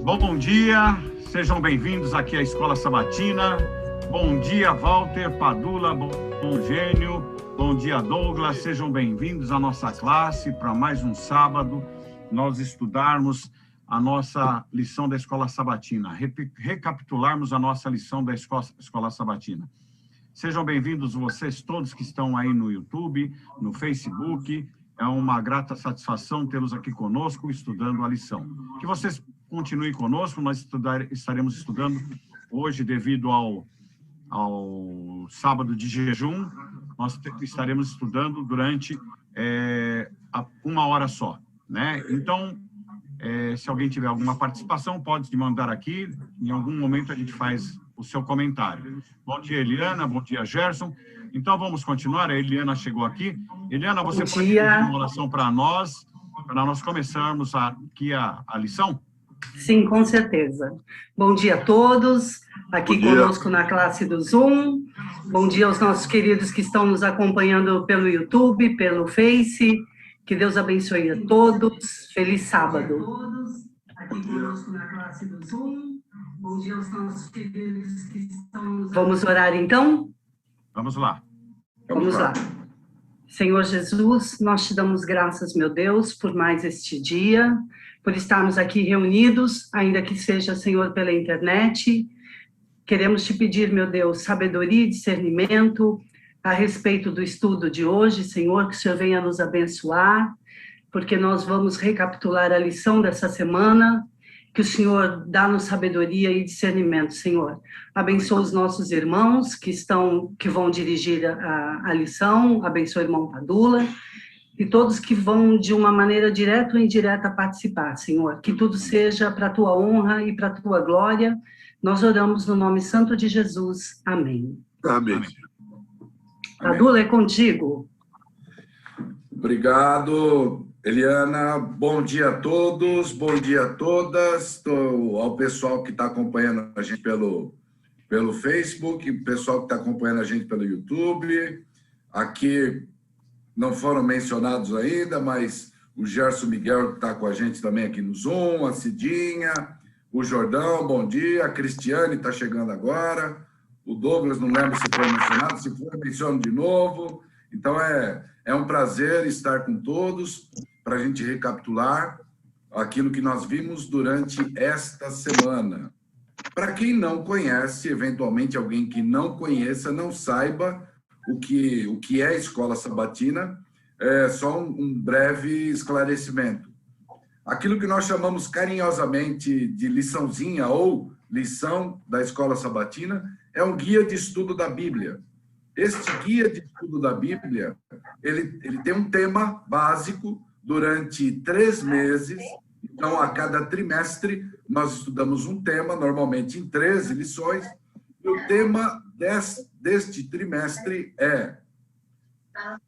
Bom dia, sejam bem-vindos aqui à Escola Sabatina. Bom dia, Walter, Padula, bom Gênio, bom dia, Douglas. Sejam bem-vindos à nossa classe para mais um sábado, nós estudarmos a nossa lição da Escola Sabatina, recapitularmos a nossa lição da Escola Sabatina. Sejam bem-vindos vocês todos que estão aí no YouTube, no Facebook. É uma grata satisfação tê-los aqui conosco, estudando a lição. Que vocês continuem conosco, nós estaremos estudando hoje, devido ao sábado de jejum, nós estaremos estudando durante 1 hora só, né? Então, se alguém tiver alguma participação, pode mandar aqui, em algum momento a gente faz o seu comentário. Bom dia, Eliana, bom dia, Gerson. Então, vamos continuar, a Eliana chegou aqui. Eliana, você pode pedir uma oração para nós começarmos aqui a lição? Sim, com certeza. Bom dia a todos, aqui conosco na classe do Zoom. Bom dia aos nossos queridos que estão nos acompanhando pelo YouTube, pelo Face. Que Deus abençoe a todos. Feliz sábado. Aqui conosco na classe do Zoom. Bom dia aos nossos queridos que estão nos... Vamos orar, então? Vamos lá. Vamos lá. Senhor Jesus, nós te damos graças, meu Deus, por mais este dia, por estarmos aqui reunidos, ainda que seja, Senhor, pela internet. Queremos te pedir, meu Deus, sabedoria e discernimento a respeito do estudo de hoje, Senhor, que o Senhor venha nos abençoar, porque nós vamos recapitular a lição dessa semana. Que o Senhor dá-nos sabedoria e discernimento, Senhor. Abençoa os nossos irmãos que vão dirigir a lição, abençoa o irmão Padula, e todos que vão, de uma maneira direta ou indireta, participar, Senhor. Que tudo seja para a tua honra e para a tua glória. Nós oramos no nome santo de Jesus. Amém. Amém. Padula, é contigo. Obrigado, Eliana. Bom dia a todos, bom dia a todas, ao pessoal que está acompanhando a gente pelo Facebook, pessoal que está acompanhando a gente pelo YouTube. Aqui não foram mencionados ainda, mas o Gerson Miguel está com a gente também aqui no Zoom, a Cidinha, o Jordão, bom dia, a Cristiane está chegando agora, o Douglas, não lembro se foi mencionado, se for, menciono de novo. Então, é um prazer estar com todos para a gente recapitular aquilo que nós vimos durante esta semana. Para quem não conhece, eventualmente alguém que não conheça, não saiba o que é a Escola Sabatina, é só um breve esclarecimento. Aquilo que nós chamamos carinhosamente de liçãozinha ou lição da Escola Sabatina é um guia de estudo da Bíblia. Este guia de estudo da Bíblia, ele tem um tema básico durante 3 meses. Então, a cada trimestre, nós estudamos um tema, normalmente em 13 lições. E o tema deste trimestre é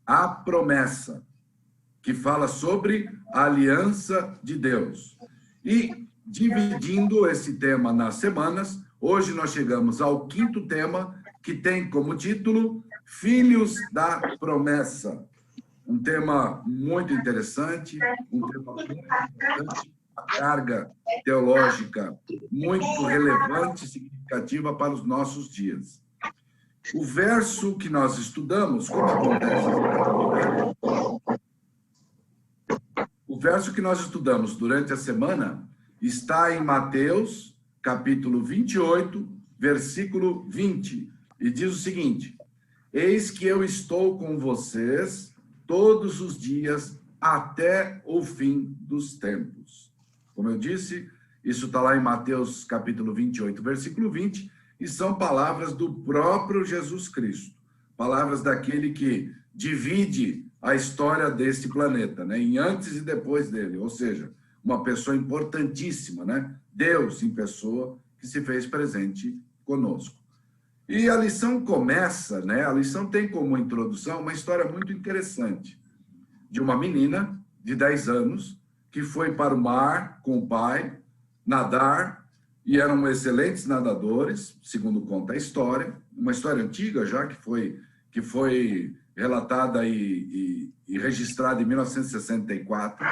a promessa, que fala sobre a aliança de Deus. E, dividindo esse tema nas semanas, hoje nós chegamos ao 5º tema, que tem como título Filhos da Promessa. Um tema muito interessante, um tema muito importante, uma carga teológica muito relevante e significativa para os nossos dias. O verso que nós estudamos, como acontece? O verso que nós estudamos durante a semana está em Mateus, capítulo 28, versículo 20. E diz o seguinte: eis que eu estou com vocês todos os dias até o fim dos tempos. Como eu disse, isso está lá em Mateus capítulo 28, versículo 20, e são palavras do próprio Jesus Cristo, palavras daquele que divide a história deste planeta, né, em antes e depois dele, ou seja, uma pessoa importantíssima, né, Deus em pessoa que se fez presente conosco. E a lição começa, né? A lição tem como introdução uma história muito interessante de uma menina de 10 anos que foi para o mar com o pai nadar e eram excelentes nadadores, segundo conta a história, uma história antiga já que foi relatada e registrada em 1964.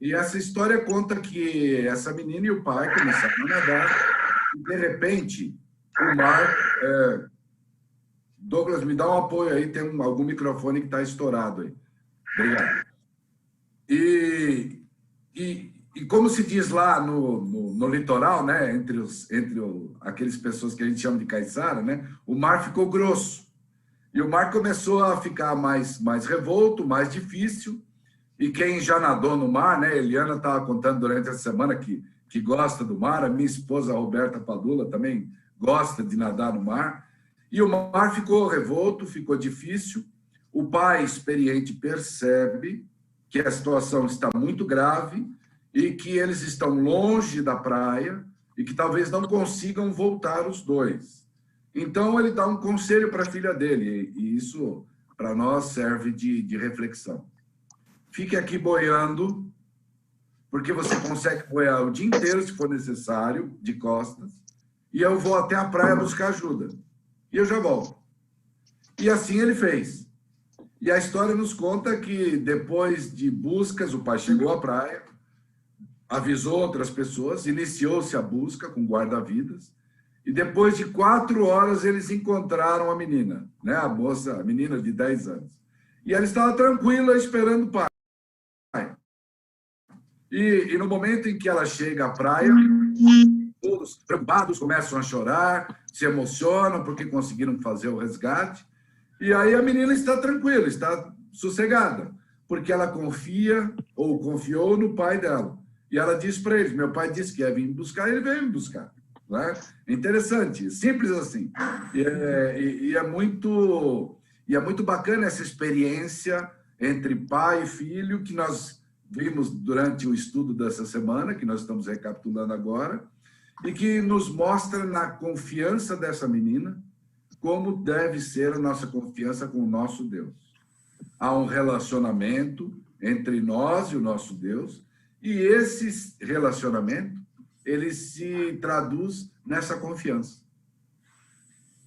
E essa história conta que essa menina e o pai começaram a nadar e, de repente, o mar... Douglas, me dá um apoio aí, tem algum microfone que está estourado aí. Obrigado. E como se diz lá no litoral, né, entre aqueles pessoas que a gente chama de caiçara, né, o mar ficou grosso. E o mar começou a ficar mais revolto, mais difícil. E quem já nadou no mar, né, Eliana estava contando durante essa semana que gosta do mar, a minha esposa Roberta Padula também gosta de nadar no mar. E o mar ficou revolto, ficou difícil. O pai experiente percebe que a situação está muito grave e que eles estão longe da praia e que talvez não consigam voltar os dois. Então, ele dá um conselho para a filha dele, e isso, para nós, serve de reflexão. Fique aqui boiando, porque você consegue boiar o dia inteiro, se for necessário, de costas, e eu vou até a praia buscar ajuda. E eu já volto. E assim ele fez. E a história nos conta que, depois de buscas, o pai chegou à praia, avisou outras pessoas, iniciou-se a busca com guarda-vidas, e depois de 4 horas eles encontraram a menina, né? A moça, a menina de 10 anos. E ela estava tranquila esperando o pai. E no momento em que ela chega à praia, todos preocupados começam a chorar, se emocionam porque conseguiram fazer o resgate. E aí a menina está tranquila, está sossegada, porque ela confia ou confiou no pai dela. E ela diz para eles: meu pai disse que ia vir me buscar, ele veio me buscar. Né? É interessante, simples assim. E é muito bacana essa experiência entre pai e filho que nós vimos durante o estudo dessa semana, que nós estamos recapitulando agora, e que nos mostra na confiança dessa menina como deve ser a nossa confiança com o nosso Deus. Há um relacionamento entre nós e o nosso Deus, e esse relacionamento, ele se traduz nessa confiança.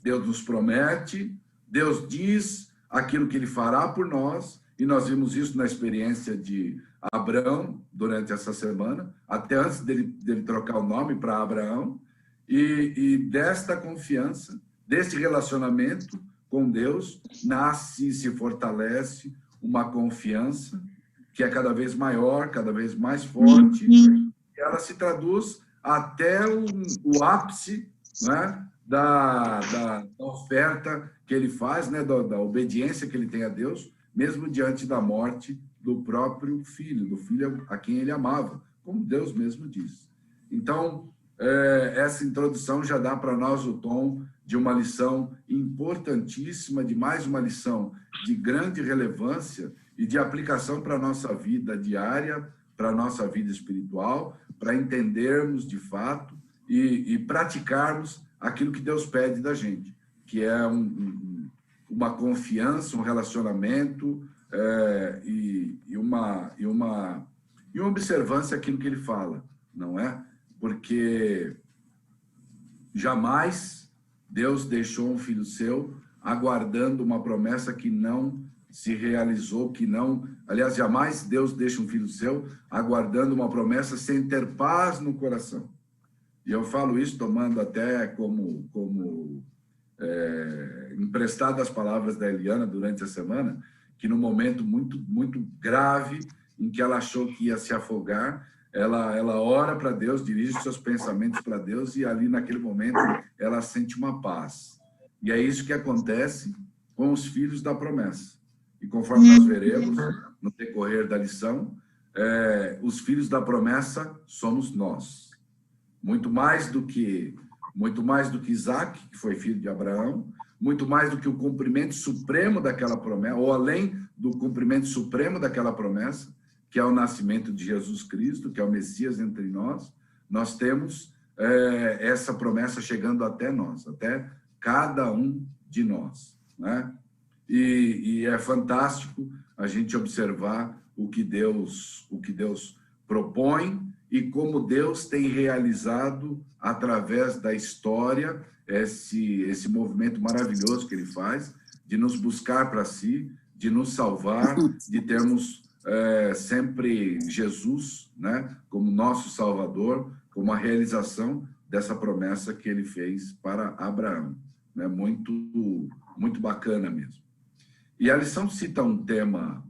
Deus nos promete, Deus diz aquilo que ele fará por nós, e nós vimos isso na experiência de Abraão durante essa semana, até antes dele trocar o nome para Abraão, e desta confiança, desse relacionamento com Deus, nasce e se fortalece uma confiança que é cada vez maior, cada vez mais forte, e ela se traduz até o ápice, né, da oferta que ele faz, né, da obediência que ele tem a Deus, mesmo diante da morte do próprio filho, do filho a quem ele amava, como Deus mesmo diz. Então, essa introdução já dá para nós o tom de uma lição importantíssima, de mais uma lição de grande relevância e de aplicação para a nossa vida diária, para a nossa vida espiritual, para entendermos de fato e praticarmos aquilo que Deus pede da gente, que é uma confiança, um relacionamento e uma observância àquilo que ele fala, não é? Porque jamais Deus deixou um filho seu aguardando uma promessa que não se realizou, aliás, jamais Deus deixa um filho seu aguardando uma promessa sem ter paz no coração. E eu falo isso tomando até como emprestado as palavras da Eliana durante a semana, que num momento muito, muito grave, em que ela achou que ia se afogar, ela ora para Deus, dirige seus pensamentos para Deus, e ali naquele momento ela sente uma paz. E é isso que acontece com os filhos da promessa. E conforme nós veremos no decorrer da lição, os filhos da promessa somos nós. Muito mais do que Isaac, que foi filho de Abraão, muito mais do que o cumprimento supremo daquela promessa, ou além do cumprimento supremo daquela promessa, que é o nascimento de Jesus Cristo, que é o Messias entre nós, nós temos essa promessa chegando até nós, até cada um de nós, né? E é fantástico a gente observar o que Deus propõe e como Deus tem realizado através da história esse movimento maravilhoso que ele faz de nos buscar para si, de nos salvar, de termos sempre Jesus, né, como nosso Salvador, como a realização dessa promessa que ele fez para Abraão. Né? Muito, muito bacana mesmo. E a lição cita um tema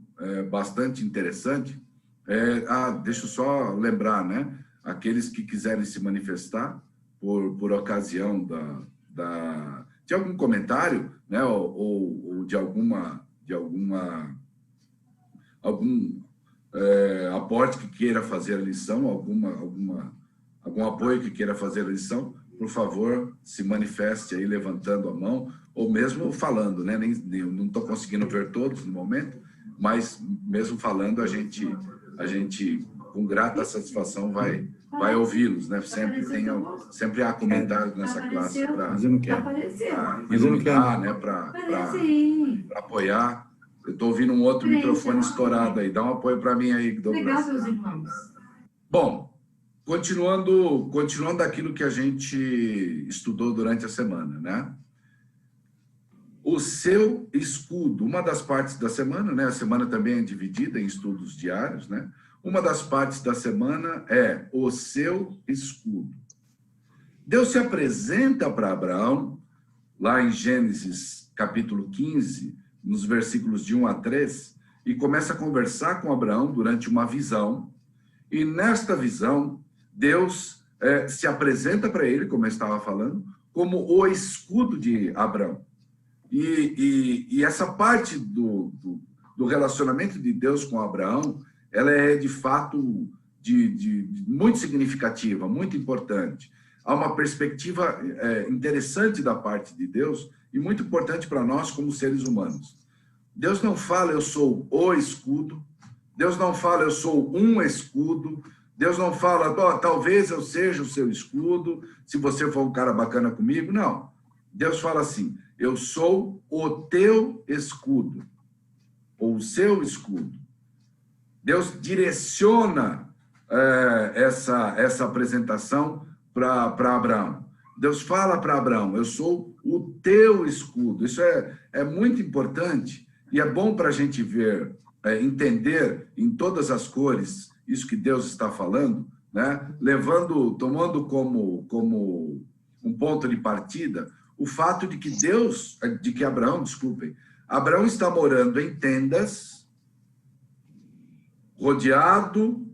bastante interessante. Deixa eu só lembrar, né? Aqueles que quiserem se manifestar por ocasião de algum comentário, né? ou de algum aporte que queira fazer a lição, algum apoio que queira fazer a lição, por favor, se manifeste aí levantando a mão, ou mesmo falando, né? Não estou conseguindo ver todos no momento, mas mesmo falando, a gente com grata satisfação vai ouvi-los, né? Sempre há comentários nessa classe para iluminar, né? Para apoiar. Eu estou ouvindo um outro microfone estourado aí. Dá um apoio para mim aí, Douglas. Legal, seus irmãos. Bom, continuando aquilo que a gente estudou durante a semana, né? O seu escudo, uma das partes da semana, né? A semana também é dividida em estudos diários, né? Uma das partes da semana é o seu escudo. Deus se apresenta para Abraão, lá em Gênesis capítulo 15, nos versículos de 1 a 3, e começa a conversar com Abraão durante uma visão. E nesta visão, Deus se apresenta para ele, como eu estava falando, como o escudo de Abraão. E essa parte do relacionamento de Deus com Abraão, ela é de fato muito significativa, muito importante. Há uma perspectiva interessante da parte de Deus e muito importante para nós como seres humanos. Deus não fala, eu sou o escudo. Deus não fala, eu sou um escudo. Deus não fala, talvez eu seja o seu escudo, se você for um cara bacana comigo. Não. Deus fala assim, eu sou o teu escudo, ou o seu escudo. Deus direciona essa apresentação para Abraão. Deus fala para Abraão, eu sou o teu escudo. Isso é muito importante e é bom para a gente ver, entender em todas as cores isso que Deus está falando, né? Tomando como um ponto de partida o fato de que Abraão está morando em tendas, rodeado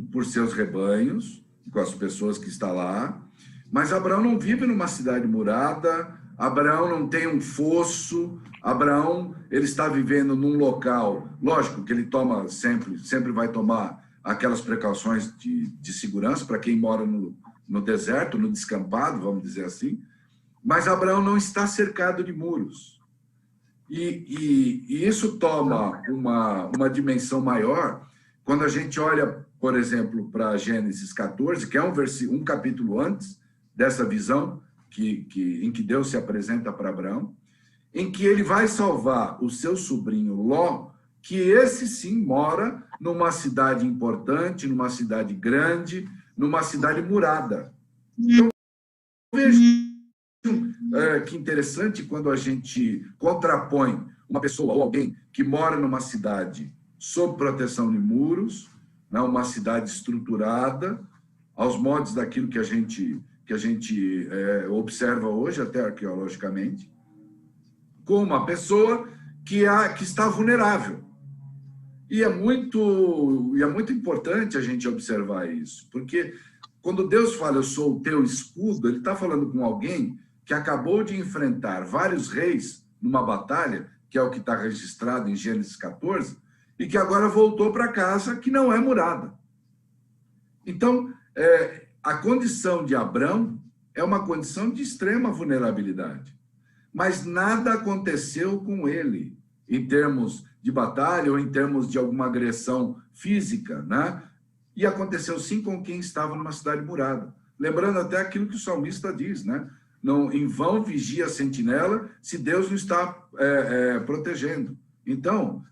por seus rebanhos, com as pessoas que estão lá, mas Abraão não vive numa cidade murada, Abraão não tem um fosso, Abraão ele está vivendo num local, lógico que ele toma sempre vai tomar aquelas precauções de segurança para quem mora no deserto, no descampado, vamos dizer assim, mas Abraão não está cercado de muros. E isso toma uma dimensão maior quando a gente olha, por exemplo, para Gênesis 14, que é um capítulo antes dessa visão em que Deus se apresenta para Abraão, em que ele vai salvar o seu sobrinho Ló, que esse sim mora numa cidade importante, numa cidade grande, numa cidade murada. Então, veja que interessante quando a gente contrapõe uma pessoa ou alguém que mora numa cidade sob proteção de muros, né, uma cidade estruturada, aos moldes daquilo que a gente observa hoje, até arqueologicamente, com uma pessoa que está vulnerável. E é muito importante a gente observar isso, porque quando Deus fala, eu sou o teu escudo, ele está falando com alguém que acabou de enfrentar vários reis numa batalha, que é o que está registrado em Gênesis 14, e que agora voltou para casa que não é murada. Então, a condição de Abrão é uma condição de extrema vulnerabilidade. Mas nada aconteceu com ele, em termos de batalha ou em termos de alguma agressão física, né? E aconteceu sim com quem estava numa cidade murada. Lembrando até aquilo que o salmista diz, né? Não, em vão vigia a sentinela se Deus não está protegendo. Então,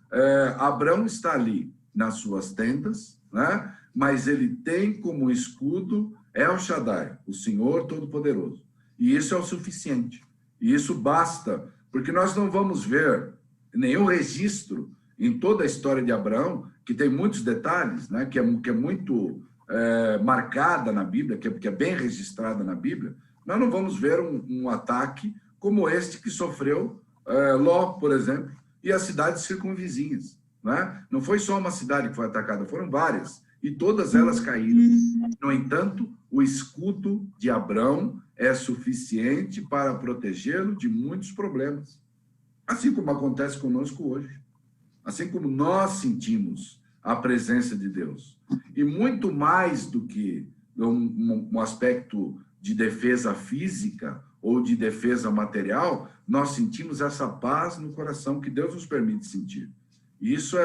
Abrão está ali nas suas tendas, né? Mas ele tem como escudo El Shaddai, o Senhor Todo-Poderoso. E isso é o suficiente. E isso basta Porque nós não vamos ver nenhum registro em toda a história de Abraão, que tem muitos detalhes, né? que é muito marcada na Bíblia, que é bem registrada na Bíblia. Nós não vamos ver um ataque como este que sofreu Ló, por exemplo, e as cidades circunvizinhas. Né? Não foi só uma cidade que foi atacada, foram várias, e todas elas caíram. No entanto, o escudo de Abrão é suficiente para protegê-lo de muitos problemas. Assim como acontece conosco hoje. Assim como nós sentimos a presença de Deus. E muito mais do que um aspecto de defesa física ou de defesa material, nós sentimos essa paz no coração que Deus nos permite sentir. E isso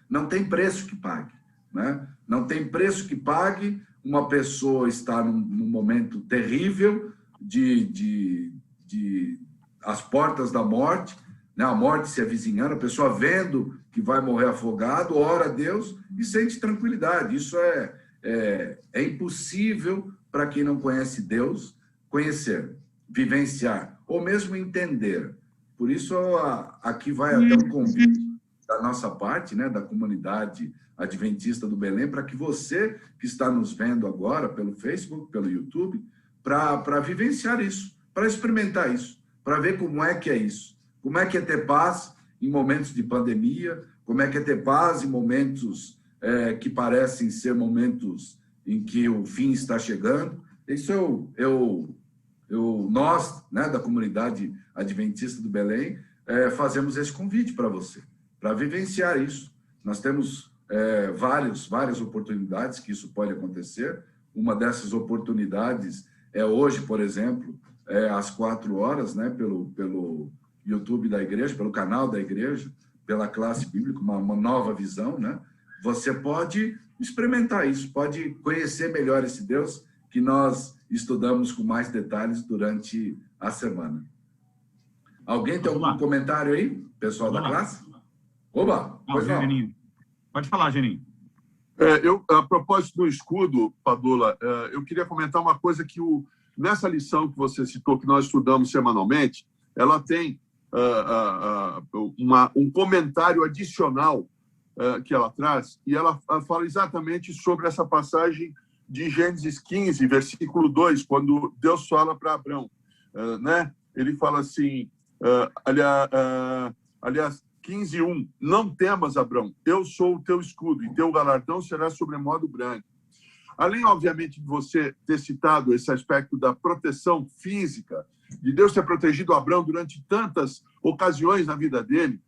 não tem preço que pague. Né? Não tem preço que pague uma pessoa estar num momento terrível as portas da morte, né? A morte se avizinhando, a pessoa vendo que vai morrer afogado, ora a Deus e sente tranquilidade. Isso é impossível para quem não conhece Deus conhecer, vivenciar, ou mesmo entender. Por isso, aqui vai até um convite da nossa parte, né, da comunidade adventista do Belém, para que você que está nos vendo agora pelo Facebook, pelo YouTube, para vivenciar isso, para experimentar isso, para ver como é que é isso, como é que é ter paz em momentos de pandemia, como é que é ter paz em momentos que parecem ser momentos em que o fim está chegando. Isso nós, né, da comunidade adventista do Belém, fazemos esse convite para você, para vivenciar isso. Nós temos várias oportunidades que isso pode acontecer. Uma dessas oportunidades é hoje, por exemplo, às 4 horas, né, pelo YouTube da igreja, pelo canal da igreja, pela classe bíblica, uma nova visão, né? Você pode experimentar isso, pode conhecer melhor esse Deus que nós estudamos com mais detalhes durante a semana. Alguém tem algum comentário aí, pessoal da classe? Oba! Pois não. Geninho. Pode falar, Geninho. A propósito do escudo, Padula, eu queria comentar uma coisa que nessa lição que você citou, que nós estudamos semanalmente, ela tem um comentário adicional que ela traz, e ela fala exatamente sobre essa passagem de Gênesis 15, versículo 2, quando Deus fala para Abrão, né? Ele fala assim, aliás, 15:1, não temas, Abrão, eu sou o teu escudo, e teu galardão será sobremodo grande. Além, obviamente, de você ter citado esse aspecto da proteção física, de Deus ter protegido Abrão durante tantas ocasiões na vida dele,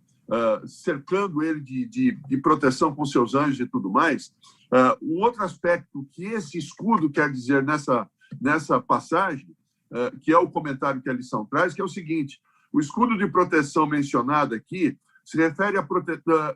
cercando ele de proteção com seus anjos e tudo mais, um outro aspecto que esse escudo quer dizer nessa passagem, que é o comentário que a lição traz, que é o seguinte: o escudo de proteção mencionado aqui se refere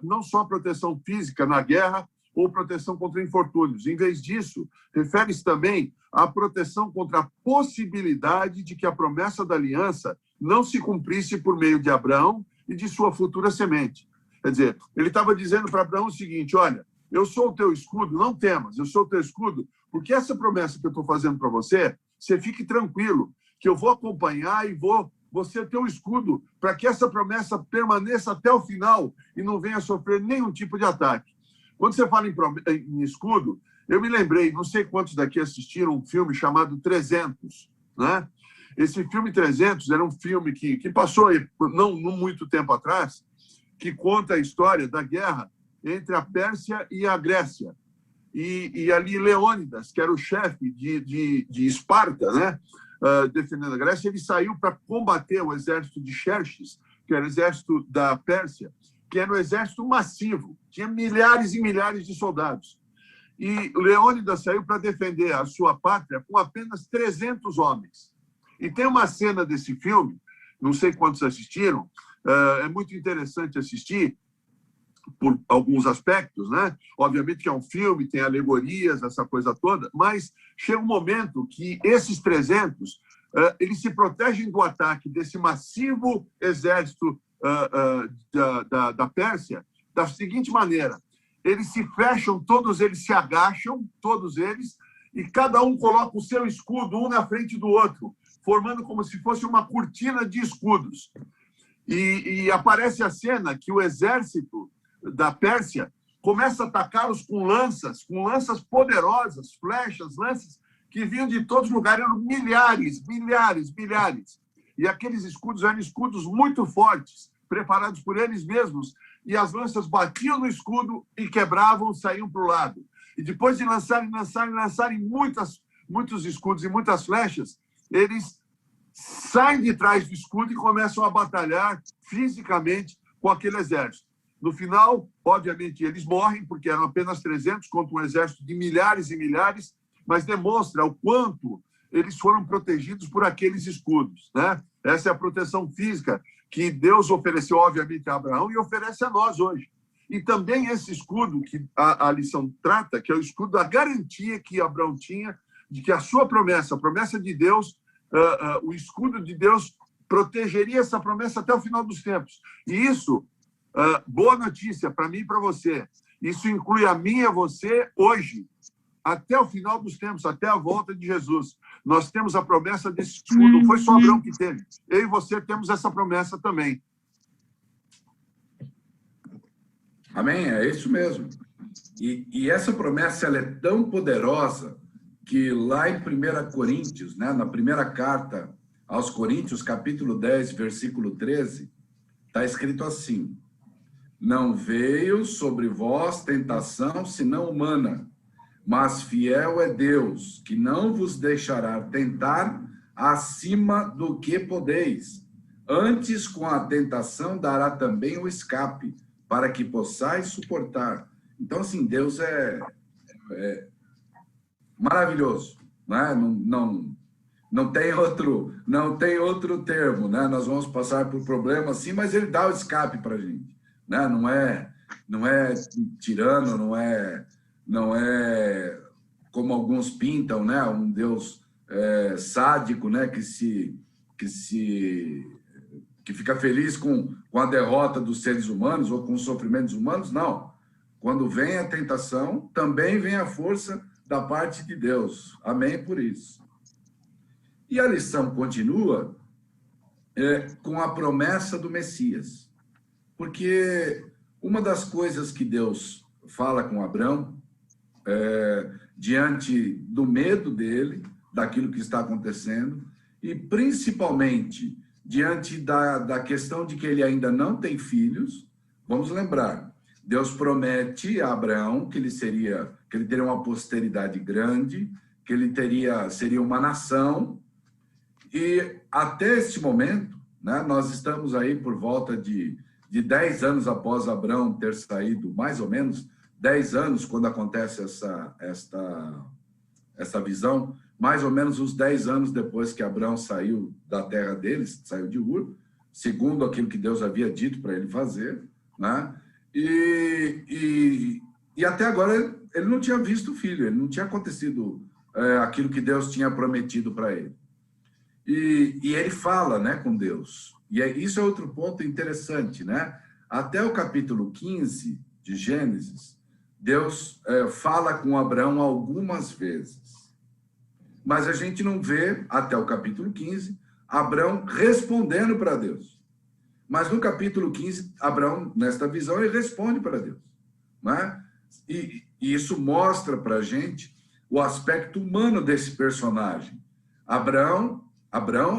não só a proteção física na guerra ou proteção contra infortúnios. Em vez disso, refere-se também à proteção contra a possibilidade de que a promessa da aliança não se cumprisse por meio de Abraão e de sua futura semente. Quer dizer, ele estava dizendo para Abraão o seguinte: olha, eu sou o teu escudo, não temas, eu sou o teu escudo, porque essa promessa que eu estou fazendo para você, você fique tranquilo, que eu vou acompanhar e vou ser teu escudo para que essa promessa permaneça até o final e não venha sofrer nenhum tipo de ataque. Quando você fala em escudo, eu me lembrei, não sei quantos daqui assistiram um filme chamado 300, né? Esse filme 300 era um filme que passou não muito tempo atrás, que conta a história da guerra entre a Pérsia e a Grécia. E ali Leônidas, que era o chefe de Esparta, né? Defendendo a Grécia, ele saiu para combater o exército de Xerxes, que era o exército da Pérsia, que era um exército massivo, tinha milhares e milhares de soldados. E Leônidas saiu para defender a sua pátria com apenas 300 homens. E tem uma cena desse filme, não sei quantos assistiram, é muito interessante assistir, por alguns aspectos, né? Obviamente que é um filme, tem alegorias, essa coisa toda, mas chega um momento que esses 300, eles se protegem do ataque desse massivo exército da Pérsia da seguinte maneira: eles se fecham, todos eles se agacham, todos eles, e cada um coloca o seu escudo um na frente do outro, formando como se fosse uma cortina de escudos. E aparece a cena que o exército da Pérsia começa a atacá-los com lanças poderosas, flechas, lanças, que vinham de todos os lugares, eram milhares. E aqueles escudos eram escudos muito fortes, preparados por eles mesmos, e as lanças batiam no escudo e quebravam, saíam para o lado. E depois de lançarem muitos escudos e muitas flechas, eles saem de trás do escudo e começam a batalhar fisicamente com aquele exército. No final, obviamente, eles morrem, porque eram apenas 300 contra um exército de milhares e milhares, mas demonstra o quanto eles foram protegidos por aqueles escudos, né? Essa é a proteção física que Deus ofereceu, obviamente, a Abraão e oferece a nós hoje. E também esse escudo que a lição trata, que é o escudo da garantia que Abraão tinha de que a sua promessa, a promessa de Deus, o escudo de Deus protegeria essa promessa até o final dos tempos. E isso, boa notícia para mim e para você, isso inclui a mim e a você hoje, até o final dos tempos, até a volta de Jesus. Nós temos a promessa desse escudo, não foi só Abraão que teve. Eu e você temos essa promessa também. Amém? É isso mesmo. E essa promessa ela é tão poderosa que lá em 1 Coríntios, né, na primeira carta aos Coríntios, capítulo 10, versículo 13, está escrito assim: não veio sobre vós tentação senão humana, mas fiel é Deus, que não vos deixará tentar acima do que podeis. Antes, com a tentação, dará também o escape, para que possais suportar. Então, assim, Deus é maravilhoso, né? Não tem outro termo, né? Nós vamos passar por problemas, sim, mas ele dá o escape para a gente, né? Não é tirano, não é como alguns pintam, né? Um Deus sádico, né? Que fica feliz com a derrota dos seres humanos ou com os sofrimentos humanos. Não. Quando vem a tentação, também vem a força da parte de Deus. Amém por isso. E a lição continua com a promessa do Messias. Porque uma das coisas que Deus fala com Abraão, diante do medo dele, daquilo que está acontecendo, e principalmente diante da questão de que ele ainda não tem filhos, vamos lembrar, Deus promete a Abraão que ele teria uma posteridade grande, que ele seria uma nação, e até este momento, né, nós estamos aí por volta de 10 anos após Abraão ter saído, mais ou menos 10 anos, quando acontece essa visão, mais ou menos uns 10 anos depois que Abraão saiu da terra deles, saiu de Ur, segundo aquilo que Deus havia dito para ele fazer, né? E até agora ele não tinha visto o filho, ele não tinha acontecido aquilo que Deus tinha prometido para ele. E ele fala, né, com Deus. E isso é outro ponto interessante, né? Até o capítulo 15 de Gênesis, Deus fala com Abraão algumas vezes. Mas a gente não vê, até o capítulo 15, Abraão respondendo para Deus. Mas no capítulo 15, Abraão, nesta visão, ele responde para Deus, né? E isso mostra para a gente o aspecto humano desse personagem. Abraão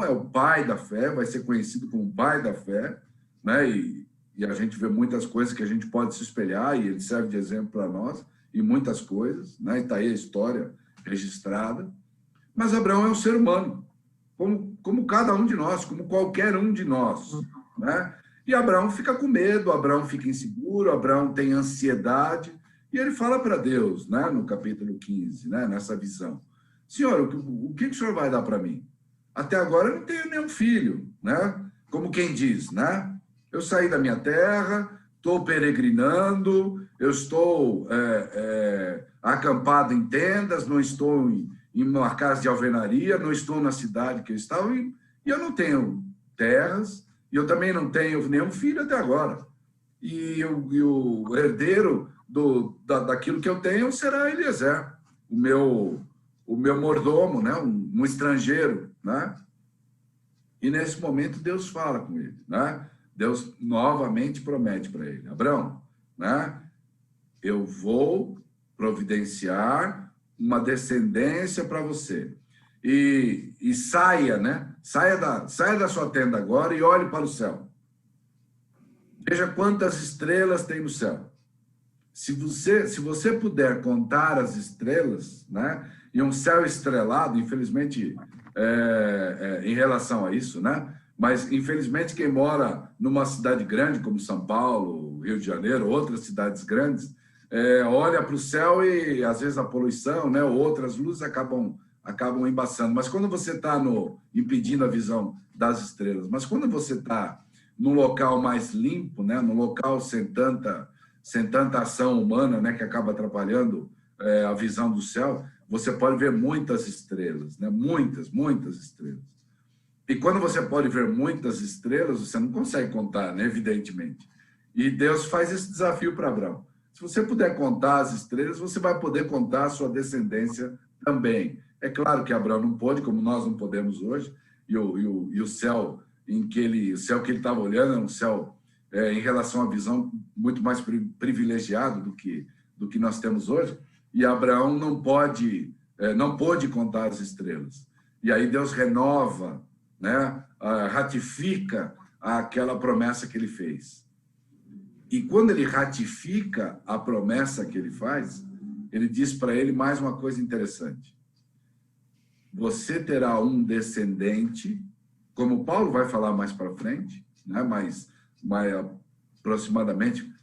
é o pai da fé, vai ser conhecido como o pai da fé, né? E a gente vê muitas coisas que a gente pode se espelhar, e ele serve de exemplo para nós, e muitas coisas, né? E está aí a história registrada. Mas Abraão é um ser humano, como cada um de nós, como qualquer um de nós, né? E Abraão fica com medo, Abraão fica inseguro, Abraão tem ansiedade, e ele fala para Deus, né, no capítulo 15, né, nessa visão: Senhor, o que o Senhor vai dar para mim? Até agora eu não tenho nenhum filho, né? Como quem diz, né? Eu saí da minha terra, estou peregrinando, eu estou acampado em tendas, não estou em uma casa de alvenaria, não estou na cidade que eu estava, e eu não tenho terras, e eu também não tenho nenhum filho até agora. E o herdeiro daquilo que eu tenho será Eliezer, o meu mordomo, né? Um estrangeiro, né? E nesse momento Deus fala com ele, né? Deus novamente promete para ele: Abraão, né, eu vou providenciar uma descendência para você. E saia, né? Saia da sua tenda agora e olhe para o céu. Veja quantas estrelas tem no céu. Se você puder contar as estrelas, né? E um céu estrelado, infelizmente, em relação a isso, né? Mas, infelizmente, quem mora numa cidade grande como São Paulo, Rio de Janeiro, outras cidades grandes, olha para o céu e, às vezes, a poluição, né? Outras luzes acabam embaçando. Mas quando você está impedindo a visão das estrelas, mas quando você está num local mais limpo, né? Num local sem tanta ação humana, né? Que acaba atrapalhando a visão do céu, você pode ver muitas estrelas, né? Muitas estrelas. E quando você pode ver muitas estrelas, você não consegue contar, né? Evidentemente. E Deus faz esse desafio para Abraão. Se você puder contar as estrelas, você vai poder contar a sua descendência também. É claro que Abraão não pôde, como nós não podemos hoje, e o céu que ele estava olhando era um céu, em relação à visão, muito mais privilegiado do que nós temos hoje, e Abraão não pôde contar as estrelas. E aí Deus renova, né, ratifica aquela promessa que ele fez. E quando ele ratifica a promessa que ele faz, ele diz para ele mais uma coisa interessante: você terá um descendente, como Paulo vai falar mais para frente, né? mais aproximadamente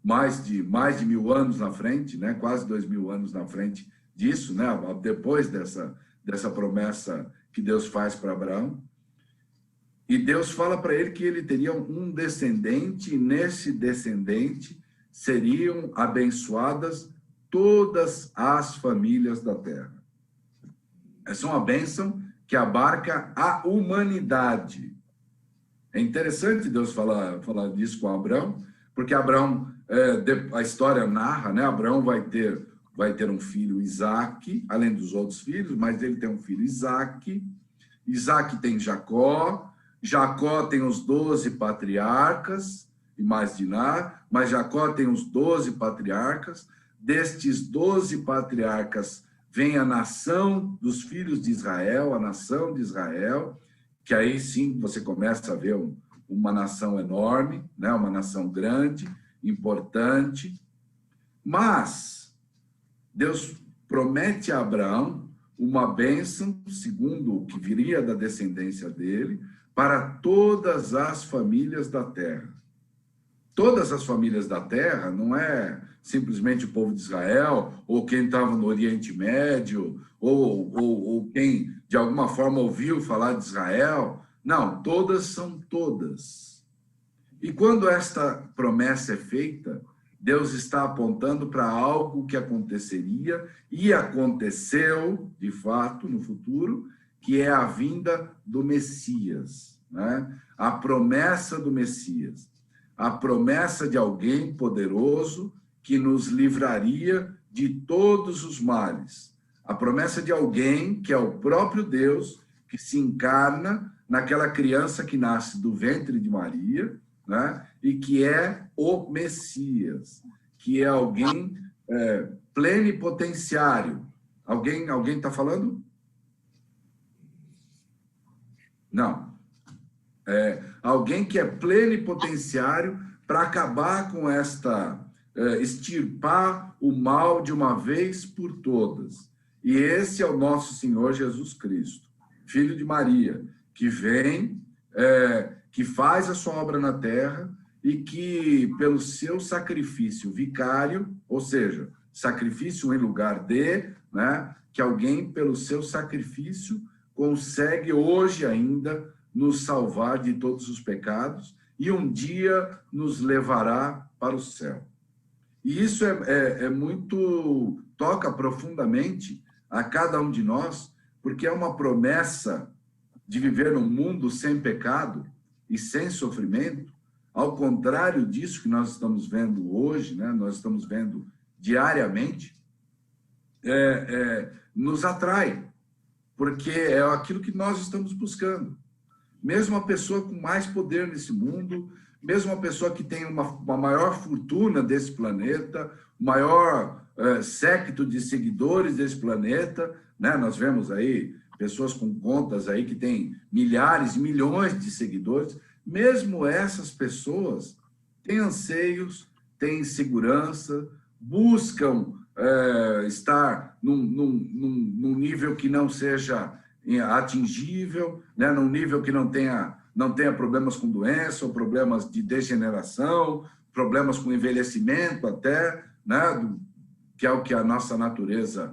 mais de 1.000 anos na frente, né? Quase 2.000 anos na frente disso, né? Depois dessa promessa que Deus faz para Abraão. E Deus fala para ele que ele teria um descendente, e nesse descendente seriam abençoadas todas as famílias da terra. Essa é uma bênção que abarca a humanidade. É interessante Deus falar disso com Abraão, porque Abraão, a história narra, né? Abraão vai ter um filho, Isaque, além dos outros filhos, mas ele tem um filho, Isaque. Isaque tem Jacó. Jacó tem os 12 patriarcas, e mais Diná, mas Jacó tem os 12 patriarcas. Destes 12 patriarcas vem a nação dos filhos de Israel, a nação de Israel, que aí sim você começa a ver uma nação enorme, né? Uma nação grande, importante. Mas Deus promete a Abraão uma bênção, segundo o que viria da descendência dele, para todas as famílias da terra. Todas as famílias da terra não é simplesmente o povo de Israel, ou quem estava no Oriente Médio, ou quem de alguma forma ouviu falar de Israel. Não, todas são todas. E quando esta promessa é feita, Deus está apontando para algo que aconteceria e aconteceu, de fato, no futuro, que é a vinda do Messias, né? A promessa do Messias, a promessa de alguém poderoso que nos livraria de todos os males, a promessa de alguém que é o próprio Deus, que se encarna naquela criança que nasce do ventre de Maria, né? E que é o Messias, que é alguém plenipotenciário. Alguém está falando? Não. Alguém que é plenipotenciário para acabar com extirpar o mal de uma vez por todas. E esse é o nosso Senhor Jesus Cristo, Filho de Maria, que vem, que faz a sua obra na terra e que, pelo seu sacrifício vicário, ou seja, sacrifício em lugar de, né, que alguém, pelo seu sacrifício, consegue hoje ainda nos salvar de todos os pecados e um dia nos levará para o céu. E isso muito, toca profundamente a cada um de nós, porque é uma promessa de viver num mundo sem pecado e sem sofrimento, ao contrário disso que nós estamos vendo hoje, né? Nós estamos vendo diariamente, nos atrai, porque é aquilo que nós estamos buscando. Mesmo a pessoa com mais poder nesse mundo, mesmo uma pessoa que tem uma maior fortuna desse planeta, o maior séquito de seguidores desse planeta, né? Nós vemos aí pessoas com contas aí que têm milhares, milhões de seguidores, mesmo essas pessoas têm anseios, têm segurança, buscam estar num nível que não seja atingível, né? Num nível que não tenha problemas com doença, ou problemas de degeneração, problemas com envelhecimento até, né? Que é o que a nossa natureza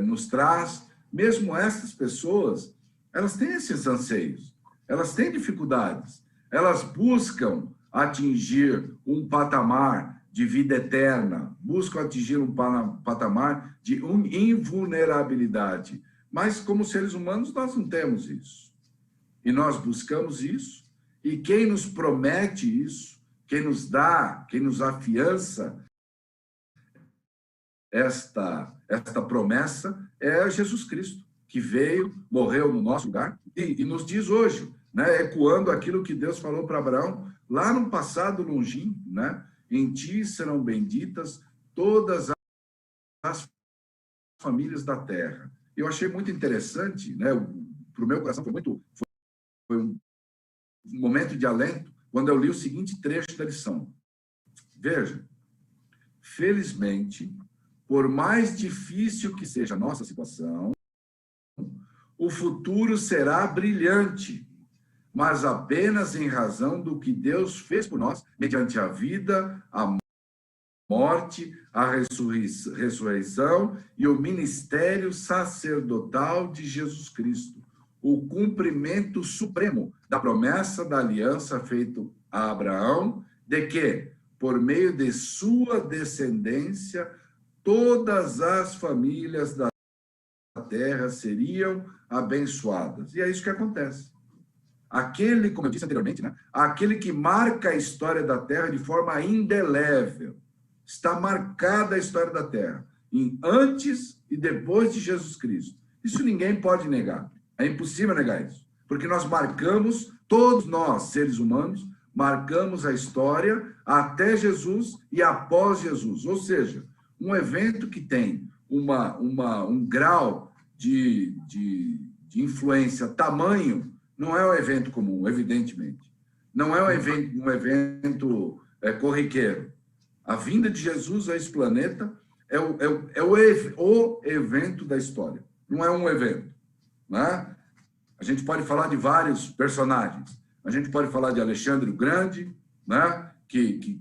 nos traz. Mesmo essas pessoas, elas têm esses anseios, elas têm dificuldades, elas buscam atingir um patamar de vida eterna, buscam atingir um patamar de invulnerabilidade. Mas, como seres humanos, nós não temos isso. E nós buscamos isso, e quem nos promete isso, quem nos dá, quem nos afiança esta promessa é Jesus Cristo, que veio, morreu no nosso lugar e nos diz hoje, né, ecoando aquilo que Deus falou para Abraão lá no passado longínquo, né? Em ti serão benditas todas as famílias da terra. Eu achei muito interessante, né? Para o meu coração foi um momento de alento quando eu li o seguinte trecho da lição. Veja, felizmente, por mais difícil que seja a nossa situação, o futuro será brilhante, mas apenas em razão do que Deus fez por nós, mediante a vida, a morte, a ressurreição e o ministério sacerdotal de Jesus Cristo, o cumprimento supremo da promessa da aliança feita a Abraão, de que, por meio de sua descendência, todas as famílias da terra seriam abençoadas. E é isso que acontece. Aquele, como eu disse anteriormente, né? Aquele que marca a história da terra de forma indelével. Está marcada a história da terra, em antes e depois de Jesus Cristo. Isso ninguém pode negar. É impossível negar isso. Porque nós marcamos, todos nós, seres humanos, marcamos a história até Jesus e após Jesus. Ou seja, um evento que tem um grau de influência, tamanho, não é um evento comum, evidentemente. Não é um evento corriqueiro. A vinda de Jesus a esse planeta é o evento da história. Não é um evento. Né? A gente pode falar de vários personagens. A gente pode falar de Alexandre o Grande, né? que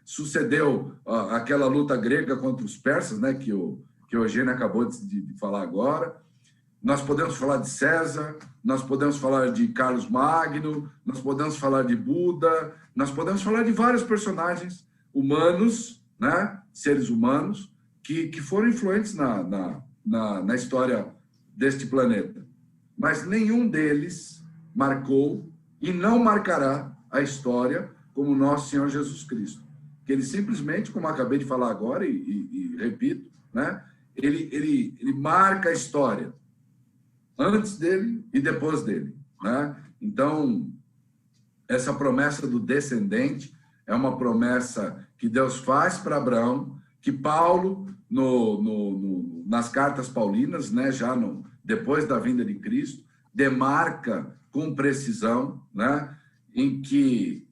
sucedeu aquela luta grega contra os persas, né? que o Eugênio acabou de falar agora. Nós podemos falar de César, nós podemos falar de Carlos Magno, nós podemos falar de Buda, nós podemos falar de vários personagens humanos, né? Seres humanos, que foram influentes na história deste planeta. Mas nenhum deles marcou e não marcará a história como nosso Senhor Jesus Cristo. Que ele simplesmente, como eu acabei de falar agora, e repito, né? Ele marca a história antes dele e depois dele, né? Então, essa promessa do descendente é uma promessa que Deus faz para Abraão, que Paulo, nas cartas paulinas, né, depois da vinda de Cristo, demarca com precisão, né, em que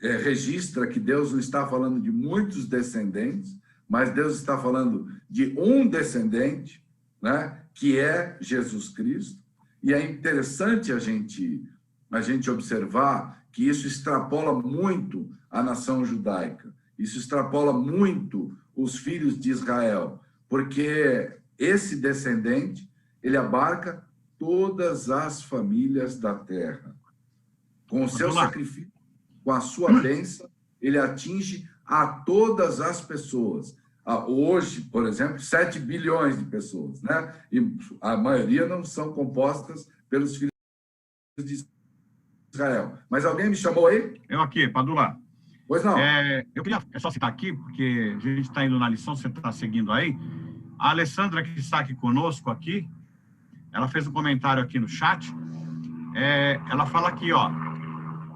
registra que Deus não está falando de muitos descendentes, mas Deus está falando de um descendente, né, que é Jesus Cristo. E é interessante a gente observar que isso extrapola muito a nação judaica, isso extrapola muito os filhos de Israel, porque esse descendente, ele abarca todas as famílias da terra. Com o seu sacrifício, com a sua bênção, ele atinge a todas as pessoas. Hoje, por exemplo, 7 bilhões de pessoas, né? E a maioria não são compostas pelos filhos de Israel. Mas alguém me chamou aí? Eu aqui, Padula. Pois não. Eu queria só citar aqui, porque a gente está indo na lição, você está seguindo aí. A Alessandra, que está aqui conosco aqui, ela fez um comentário aqui no chat. Ela fala aqui, ó.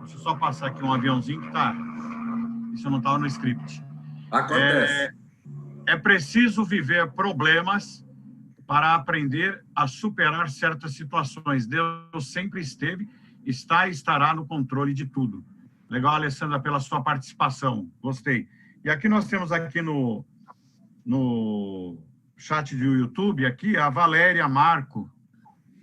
Deixa eu só passar aqui um aviãozinho que tá... Isso não estava no script. Acontece. É preciso viver problemas para aprender a superar certas situações. Deus sempre esteve, está e estará no controle de tudo. Legal, Alessandra, pela sua participação. Gostei. E aqui nós temos aqui no chat do YouTube, aqui, a Valéria Marco.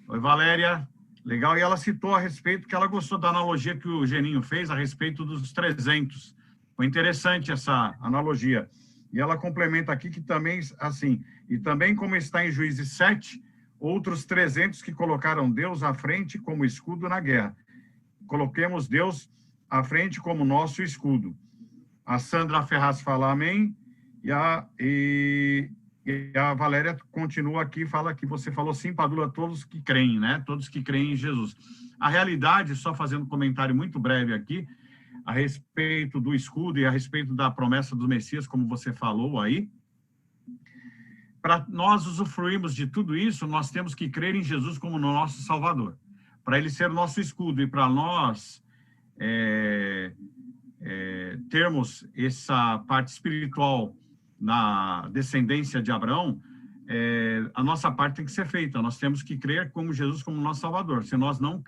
Oi, Valéria. Legal. E ela citou a respeito, que ela gostou da analogia que o Geninho fez a respeito dos 300. Foi interessante essa analogia. E ela complementa aqui que também, assim, e também como está em Juízes 7, outros 300 que colocaram Deus à frente como escudo na guerra. Coloquemos Deus à frente como nosso escudo. A Sandra Ferraz fala amém, e a Valéria continua aqui, fala que você falou sim, Padula, todos que creem, né? Todos que creem em Jesus. A realidade, só fazendo um comentário muito breve aqui, a respeito do escudo e a respeito da promessa do Messias, como você falou aí, para nós usufruirmos de tudo isso, nós temos que crer em Jesus como nosso Salvador. Para ele ser o nosso escudo e para nós termos essa parte espiritual na descendência de Abraão, a nossa parte tem que ser feita. Nós temos que crer como Jesus como nosso Salvador. Se nós não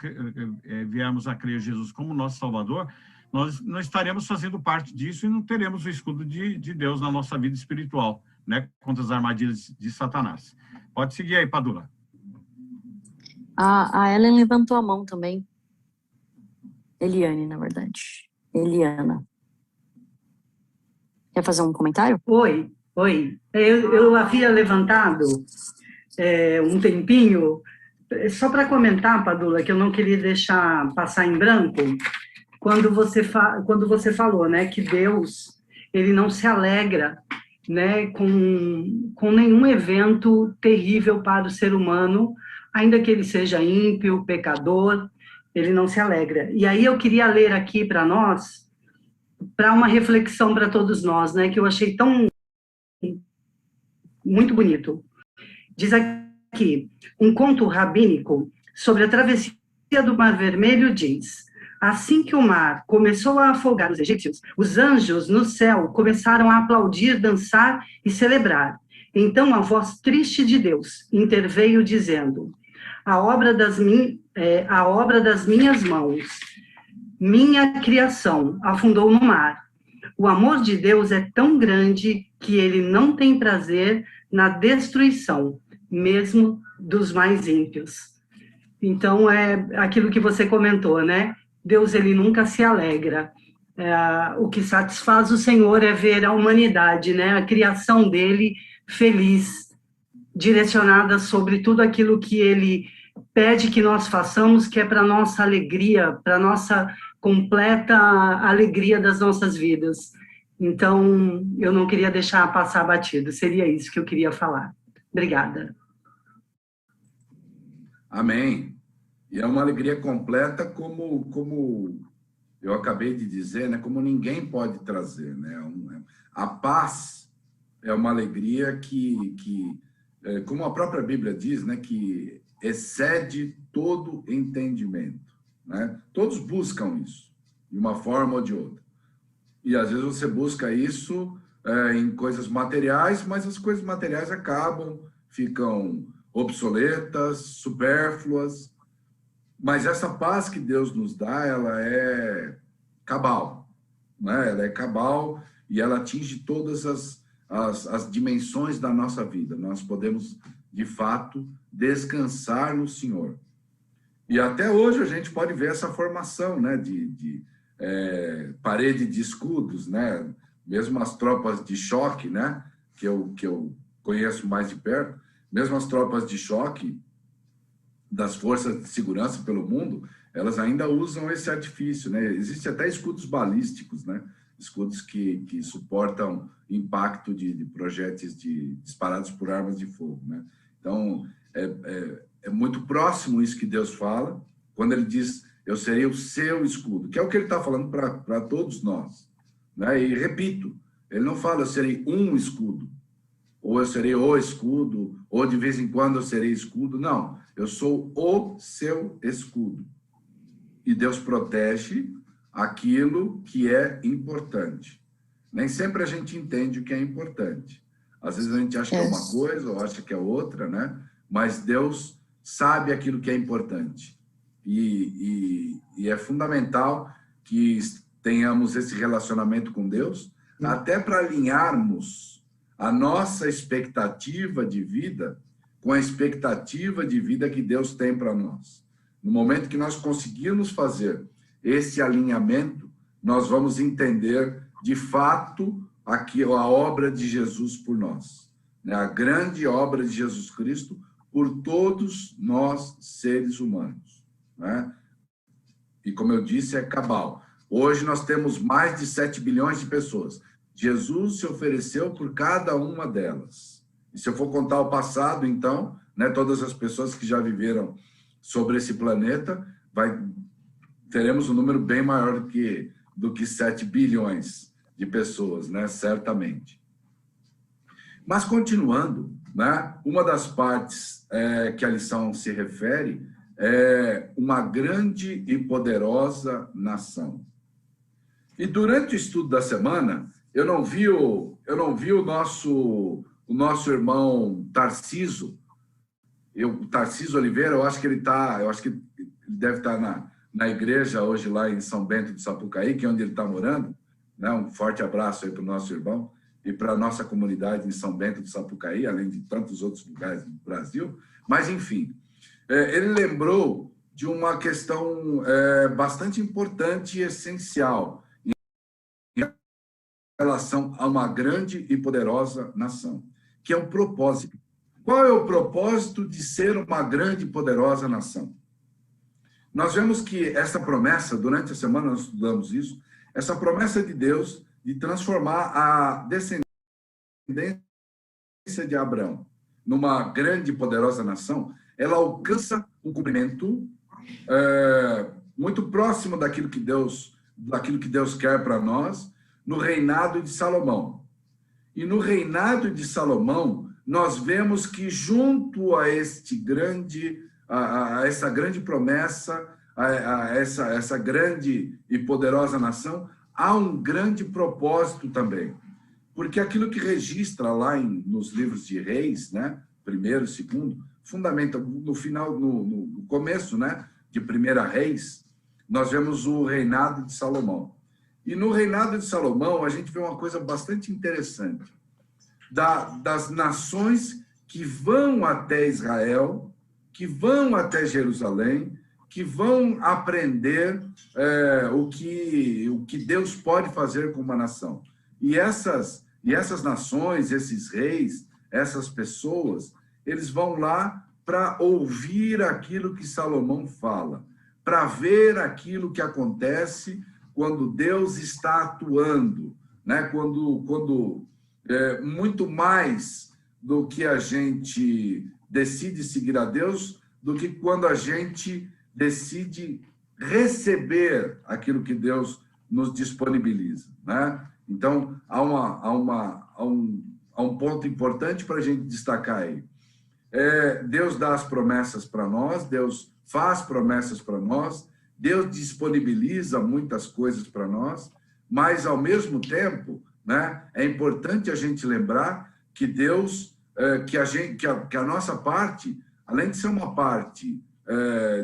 viermos a crer Jesus como nosso Salvador, nós não estaremos fazendo parte disso e não teremos o escudo de Deus na nossa vida espiritual, né, contra as armadilhas de Satanás. Pode seguir aí, Padula. A Ellen levantou a mão também. Eliane, na verdade. Eliana. Quer fazer um comentário? Oi. Eu havia levantado um tempinho, só para comentar, Padula, que eu não queria deixar passar em branco, quando você falou, né, que Deus, ele não se alegra, né, com nenhum evento terrível para o ser humano, ainda que ele seja ímpio, pecador, ele não se alegra. E aí eu queria ler aqui para nós, para uma reflexão para todos nós, né, que eu achei muito bonito. Diz aqui, um conto rabínico sobre a travessia do Mar Vermelho diz: assim que o mar começou a afogar os egípcios, os anjos no céu começaram a aplaudir, dançar e celebrar. Então a voz triste de Deus interveio dizendo: a obra das minhas mãos, minha criação, afundou no mar. O amor de Deus é tão grande que ele não tem prazer na destruição, mesmo dos mais ímpios. Então, é aquilo que você comentou, né? Deus, ele nunca se alegra. O que satisfaz o Senhor é ver a humanidade, né? A criação dele feliz, direcionada sobre tudo aquilo que ele pede que nós façamos, que é para nossa alegria, para nossa completa alegria das nossas vidas. Então, eu não queria deixar passar batido. Seria isso que eu queria falar. Obrigada. Amém. E é uma alegria completa, como eu acabei de dizer, né? Como ninguém pode trazer, né? A paz é uma alegria que como a própria Bíblia diz, né? Que excede todo entendimento, né? Todos buscam isso, de uma forma ou de outra. E às vezes você busca isso em coisas materiais, mas as coisas materiais ficam obsoletas, supérfluas. Mas essa paz que Deus nos dá, ela é cabal, né? Ela é cabal e ela atinge todas as dimensões da nossa vida. Nós podemos, de fato, descansar no Senhor. E até hoje a gente pode ver essa formação, né, de parede de escudos, né? Mesmo as tropas de choque, né, que eu conheço mais de perto, mesmo as tropas de choque das forças de segurança pelo mundo, elas ainda usam esse artifício, né? Existem até escudos balísticos, né? Escudos que suportam impacto de projéteis disparados por armas de fogo, né? Então, é muito próximo isso que Deus fala, quando ele diz, eu serei o seu escudo, que é o que ele está falando para todos nós, né? E repito, ele não fala, eu serei um escudo, ou eu serei o escudo, ou de vez em quando eu serei escudo. Não, eu sou o seu escudo. E Deus protege aquilo que é importante. Nem sempre a gente entende o que é importante. Às vezes a gente acha que é uma coisa ou acha que é outra, né? Mas Deus sabe aquilo que é importante. E é fundamental que tenhamos esse relacionamento com Deus, até para alinharmos a nossa expectativa de vida com a expectativa de vida que Deus tem para nós. No momento que nós conseguirmos fazer esse alinhamento, nós vamos entender, de fato, aqui a obra de Jesus por nós, né? A grande obra de Jesus Cristo por todos nós, seres humanos, né? E, como eu disse, é cabal. Hoje nós temos mais de 7 bilhões de pessoas. Jesus se ofereceu por cada uma delas. E se eu for contar o passado, então, né, todas as pessoas que já viveram sobre esse planeta, teremos um número bem maior do que 7 bilhões de pessoas, né, certamente. Mas, continuando, né, uma das partes que a lição se refere é uma grande e poderosa nação. E durante o estudo da semana, eu não vi o nosso irmão Tarcísio, Tarcísio Oliveira. Eu acho que ele deve estar na igreja hoje lá em São Bento de Sapucaí, que é onde ele está morando, né? Um forte abraço aí para o nosso irmão e para a nossa comunidade em São Bento de Sapucaí, além de tantos outros lugares do Brasil. Mas, enfim, ele lembrou de uma questão bastante importante e essencial em relação a uma grande e poderosa nação, que é o propósito. Qual é o propósito de ser uma grande e poderosa nação? Nós vemos que essa promessa, durante a semana nós estudamos isso, essa promessa de Deus de transformar a descendência de Abraão numa grande e poderosa nação, ela alcança um cumprimento muito próximo daquilo que Deus quer para nós no reinado de Salomão. E no reinado de Salomão, nós vemos que junto a essa grande promessa, a essa grande e poderosa nação, há um grande propósito também. Porque aquilo que registra lá nos livros de Reis, né, primeiro, segundo, fundamenta no final, no começo, né, de Primeira Reis, nós vemos o reinado de Salomão. E no reinado de Salomão, a gente vê uma coisa bastante interessante. Das nações que vão até Israel, que vão até Jerusalém, que vão aprender o que Deus pode fazer com uma nação. E essas nações, esses reis, essas pessoas, eles vão lá para ouvir aquilo que Salomão fala, para ver aquilo que acontece quando Deus está atuando, né? Quando muito mais do que a gente decide seguir a Deus, do que quando a gente decide receber aquilo que Deus nos disponibiliza, né? Então, há um ponto importante para a gente destacar aí. Deus dá as promessas para nós, Deus faz promessas para nós, Deus disponibiliza muitas coisas para nós, mas, ao mesmo tempo, né, é importante a gente lembrar que Deus, que a nossa parte, além de ser uma parte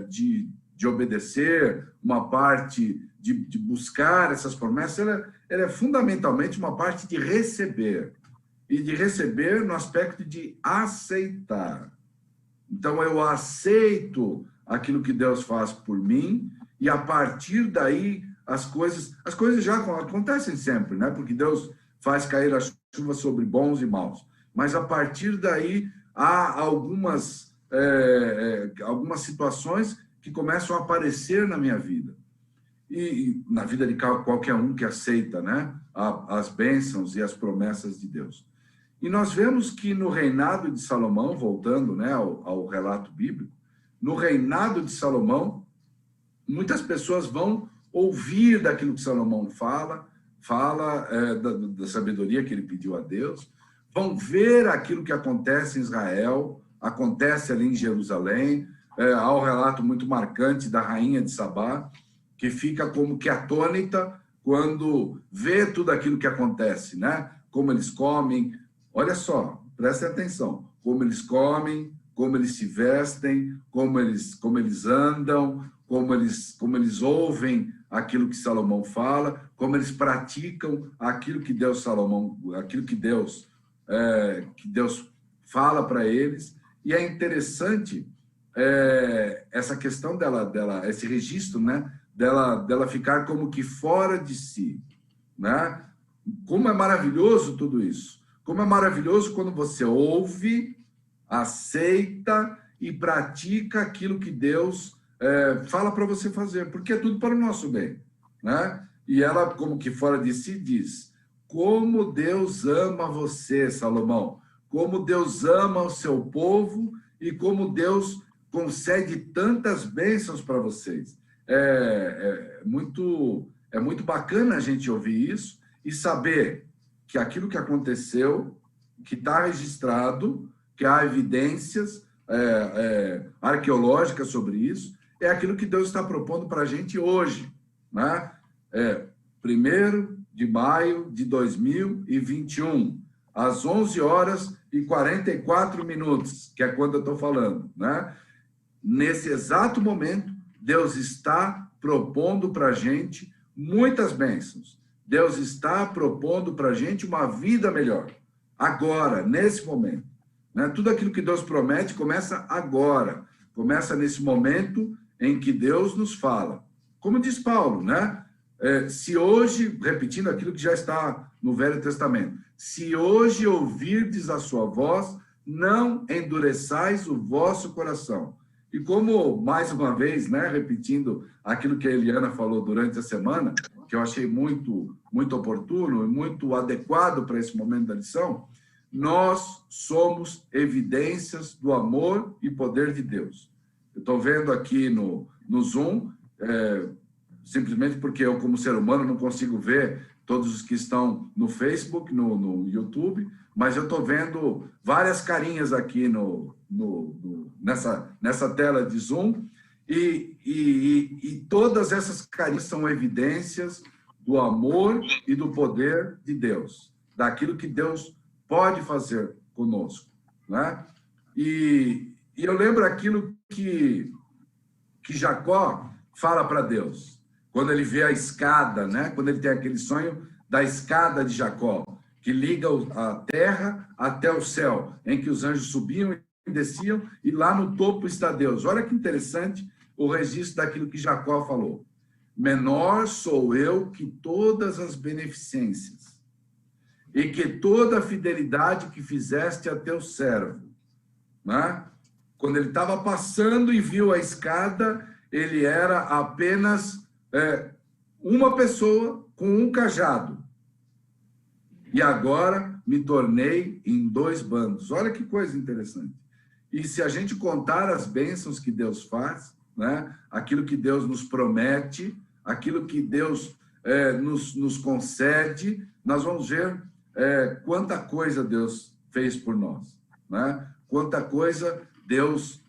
de obedecer, uma parte de buscar essas promessas, ela é fundamentalmente uma parte de receber. E de receber no aspecto de aceitar. Então, eu aceito aquilo que Deus faz por mim, e a partir daí as coisas já acontecem sempre, né? Porque Deus faz cair a chuva sobre bons e maus. Mas a partir daí há algumas situações que começam a aparecer na minha vida. E na vida de qualquer um que aceita, né, as bênçãos e as promessas de Deus. E nós vemos que no reinado de Salomão, voltando, né, ao relato bíblico, no reinado de Salomão, muitas pessoas vão ouvir daquilo que Salomão fala da sabedoria que ele pediu a Deus, vão ver aquilo que acontece em Israel, acontece ali em Jerusalém, há um relato muito marcante da rainha de Sabá, que fica como que atônita quando vê tudo aquilo que acontece, né? Como eles comem, olha só, prestem atenção, como eles comem, como eles se vestem, como eles andam, como eles ouvem aquilo que Salomão fala, como eles praticam aquilo que Deus fala para eles. E é interessante essa questão dela, esse registro, né? Dela ficar como que fora de si, né? Como é maravilhoso tudo isso. Como é maravilhoso quando você ouve, aceita e pratica aquilo que Deus fala para você fazer, porque é tudo para o nosso bem, né? E ela, como que fora de si, diz: como Deus ama você, Salomão, como Deus ama o seu povo e como Deus concede tantas bênçãos para vocês. É muito bacana a gente ouvir isso e saber que aquilo que aconteceu, que está registrado, que há evidências arqueológicas sobre isso, é aquilo que Deus está propondo para a gente hoje, né? 1º de maio de 2021, às 11h44, que é quando eu estou falando, né? Nesse exato momento, Deus está propondo para a gente muitas bênçãos. Deus está propondo para a gente uma vida melhor. Agora, nesse momento, né? Tudo aquilo que Deus promete começa agora. Começa nesse momento em que Deus nos fala. Como diz Paulo, né? Se hoje, repetindo aquilo que já está no Velho Testamento, se hoje ouvirdes a sua voz, não endureçais o vosso coração. E como, mais uma vez, né, repetindo aquilo que a Eliana falou durante a semana, que eu achei muito oportuno e muito adequado para esse momento da lição, nós somos evidências do amor e poder de Deus. Eu estou vendo aqui no Zoom, simplesmente porque eu, como ser humano, não consigo ver todos os que estão no Facebook, no YouTube, mas eu estou vendo várias carinhas aqui nessa tela de Zoom, e todas essas carinhas são evidências do amor e do poder de Deus, daquilo que Deus pode fazer conosco, né? E eu lembro aquilo que Jacó fala para Deus, quando ele vê a escada, né? Quando ele tem aquele sonho da escada de Jacó, que liga a terra até o céu, em que os anjos subiam e desciam, e lá no topo está Deus. Olha que interessante o registro daquilo que Jacó falou. Menor sou eu que todas as beneficências, e que toda a fidelidade que fizeste a teu servo. Né? Quando ele estava passando e viu a escada, ele era apenas uma pessoa com um cajado. E agora me tornei em 2 bandos. Olha que coisa interessante. E se a gente contar as bênçãos que Deus faz, né? Aquilo que Deus nos promete, aquilo que Deus nos concede, nós vamos ver quanta coisa Deus fez por nós, né? Quanta coisa Deus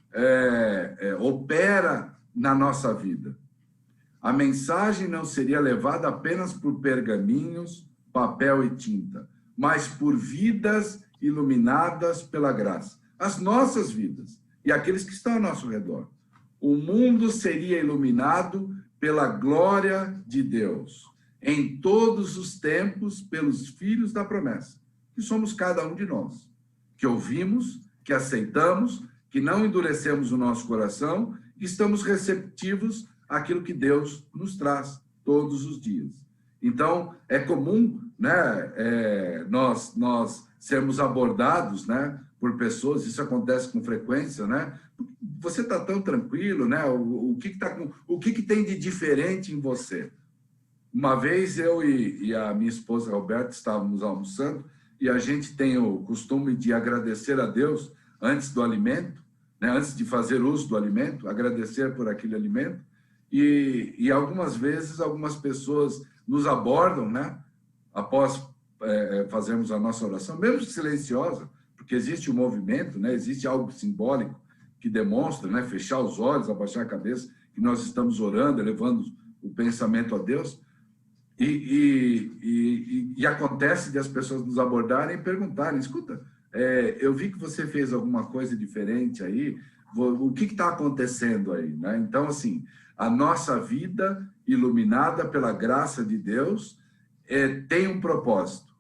opera na nossa vida. A mensagem não seria levada apenas por pergaminhos, papel e tinta, mas por vidas iluminadas pela graça. As nossas vidas e aqueles que estão ao nosso redor. O mundo seria iluminado pela glória de Deus, em todos os tempos, pelos filhos da promessa, que somos cada um de nós, que ouvimos, que aceitamos, que não endurecemos o nosso coração, que estamos receptivos àquilo que Deus nos traz todos os dias. Então, é comum, né, nós sermos abordados, né, por pessoas, isso acontece com frequência, né? Você está tão tranquilo, né? O que tem de diferente em você? Uma vez eu e a minha esposa Roberta estávamos almoçando e a gente tem o costume de agradecer a Deus antes do alimento, né? Antes de fazer uso do alimento, agradecer por aquele alimento. E algumas vezes, algumas pessoas nos abordam, né? Após fazermos a nossa oração, mesmo silenciosa, porque existe um movimento, né? Existe algo simbólico que demonstra, né? Fechar os olhos, abaixar a cabeça, que nós estamos orando, elevando o pensamento a Deus, e acontece de as pessoas nos abordarem e perguntarem, escuta, eu vi que você fez alguma coisa diferente aí, o que está acontecendo aí? Né? Então, assim, a nossa vida iluminada pela graça de Deus tem um propósito,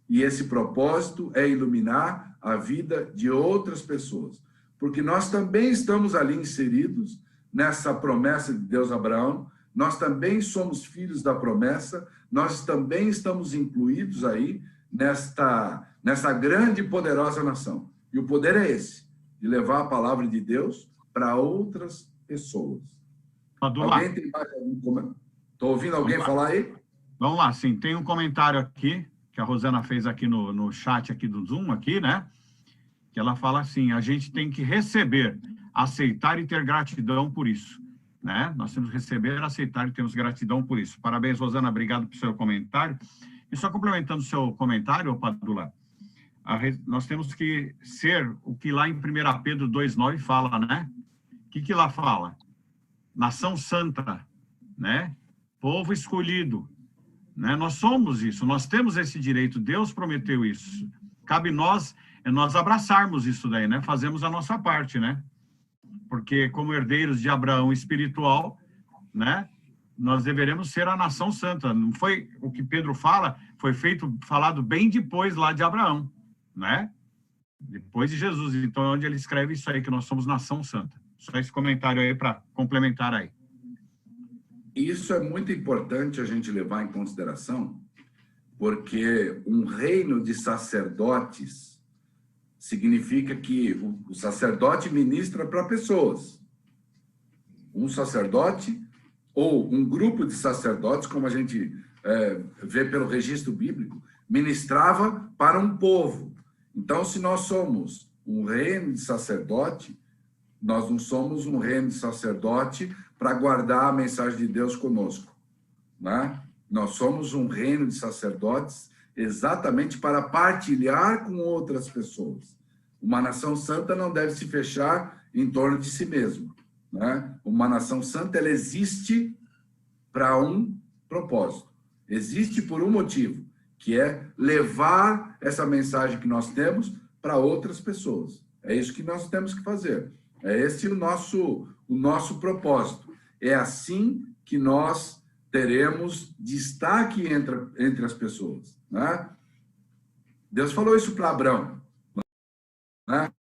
e esse propósito é iluminar a vida de outras pessoas, porque nós também estamos ali inseridos nessa promessa de Deus a Abraão, nós também somos filhos da promessa, nós também estamos incluídos aí nessa grande e poderosa nação. E o poder é esse, de levar a palavra de Deus para outras pessoas. Alguém tem mais algum comentário? Estou ouvindo alguém falar aí? Vamos lá, sim. Tem um comentário aqui, que a Rosana fez aqui no chat aqui do Zoom, aqui, né? Que ela fala assim, a gente tem que receber, aceitar e ter gratidão por isso. Né? Nós temos que receber, aceitar e temos gratidão por isso. Parabéns, Rosana, obrigado pelo seu comentário. E só complementando o seu comentário, Padula, nós temos que ser o que lá em 1 Pedro 2,9 fala, né? O que lá fala? Nação santa, né? Povo escolhido, né? Nós somos isso, nós temos esse direito, Deus prometeu isso. Cabe nós abraçarmos isso daí, né? Fazemos a nossa parte, né? Porque como herdeiros de Abraão espiritual, né, nós deveremos ser a nação santa. Não foi o que Pedro fala, foi falado bem depois lá de Abraão, né? Depois de Jesus. Então, onde ele escreve isso aí, que nós somos nação santa. Só esse comentário aí para complementar aí. Isso é muito importante a gente levar em consideração, porque um reino de sacerdotes significa que o sacerdote ministra para pessoas. Um sacerdote ou um grupo de sacerdotes, como a gente vê pelo registro bíblico, ministrava para um povo. Então, se nós somos um reino de sacerdote, nós não somos um reino de sacerdote para guardar a mensagem de Deus conosco, né? Nós somos um reino de sacerdotes exatamente para partilhar com outras pessoas. Uma nação santa não deve se fechar em torno de si mesma, né? Uma nação santa, ela existe para um propósito, existe por um motivo, que é levar essa mensagem que nós temos para outras pessoas. É isso que nós temos que fazer. É esse o nosso propósito. É assim que nós teremos destaque entre as pessoas, né? Deus falou isso para Abraão, né?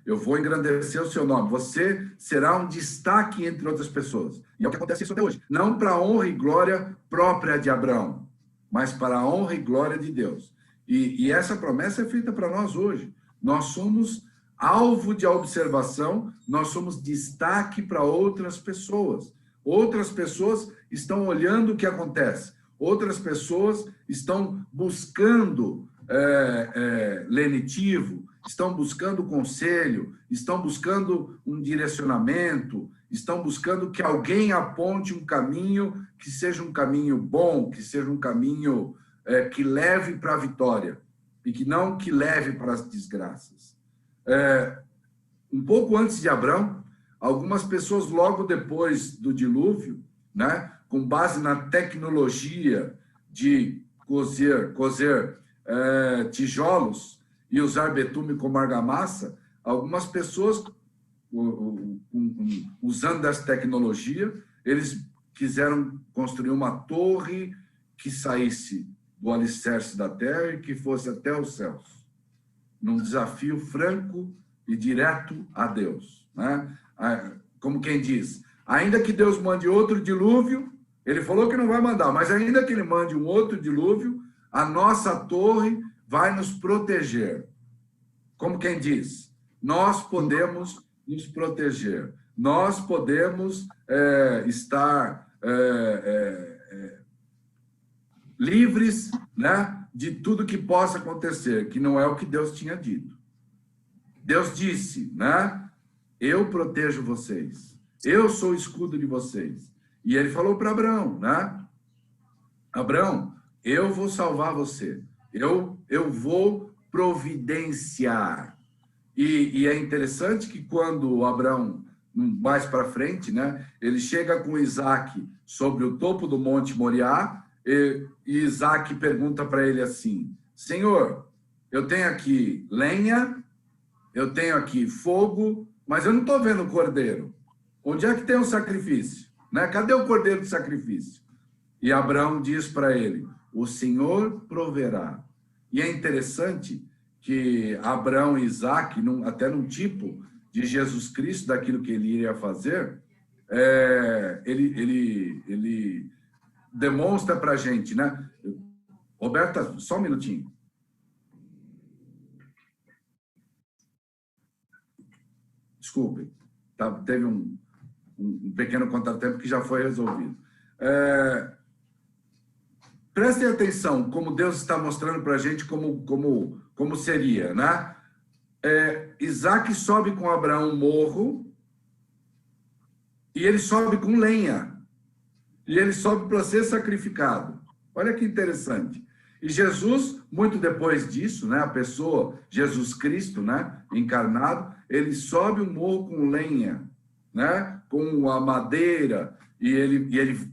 Eu vou engrandecer o seu nome. Você será um destaque entre outras pessoas. E é o que acontece isso até hoje. Não para a honra e glória própria de Abraão, mas para a honra e glória de Deus. E essa promessa é feita para nós hoje. Nós somos alvo de observação, nós somos destaque para outras pessoas. Outras pessoas estão olhando o que acontece. Outras pessoas estão buscando lenitivo, estão buscando conselho, estão buscando um direcionamento, estão buscando que alguém aponte um caminho que seja um caminho bom, que seja um caminho que leve para a vitória e que não que leve para as desgraças. Um pouco antes de Abraão, algumas pessoas logo depois do dilúvio, né, com base na tecnologia de cozer tijolos e usar betume como argamassa, algumas pessoas, usando essa tecnologia, eles quiseram construir uma torre que saísse do alicerce da terra e que fosse até os céus, num desafio franco e direto a Deus, né? Como quem diz, ainda que Deus mande outro dilúvio, ele falou que não vai mandar, mas ainda que ele mande um outro dilúvio, a nossa torre vai nos proteger. Como quem diz, nós podemos nos proteger, nós podemos estar livres, né, de tudo que possa acontecer, que não é o que Deus tinha dito. Deus disse, né, eu protejo vocês, eu sou o escudo de vocês. E ele falou para Abraão, né, Abraão, eu vou salvar você, eu vou providenciar. E é interessante que quando Abraão mais para frente, né? Ele chega com Isaac sobre o topo do Monte Moriá e Isaac pergunta para ele assim: Senhor, eu tenho aqui lenha, eu tenho aqui fogo, mas eu não estou vendo o cordeiro. Onde é que tem o sacrifício? Né? Cadê o cordeiro do sacrifício? E Abraão diz para ele: o Senhor proverá. E é interessante que Abraão e Isaac, até num tipo de Jesus Cristo, daquilo que ele iria fazer, ele demonstra para a gente, né? Roberta, só um minutinho. Desculpe, teve um pequeno contratempo que já foi resolvido. Prestem atenção como Deus está mostrando para a gente como seria, né? Isaac sobe com Abraão um morro e ele sobe com lenha. E ele sobe para ser sacrificado. Olha que interessante. E Jesus, muito depois disso, né, a pessoa, Jesus Cristo, né, encarnado, ele sobe um morro com lenha, né, com a madeira, e ele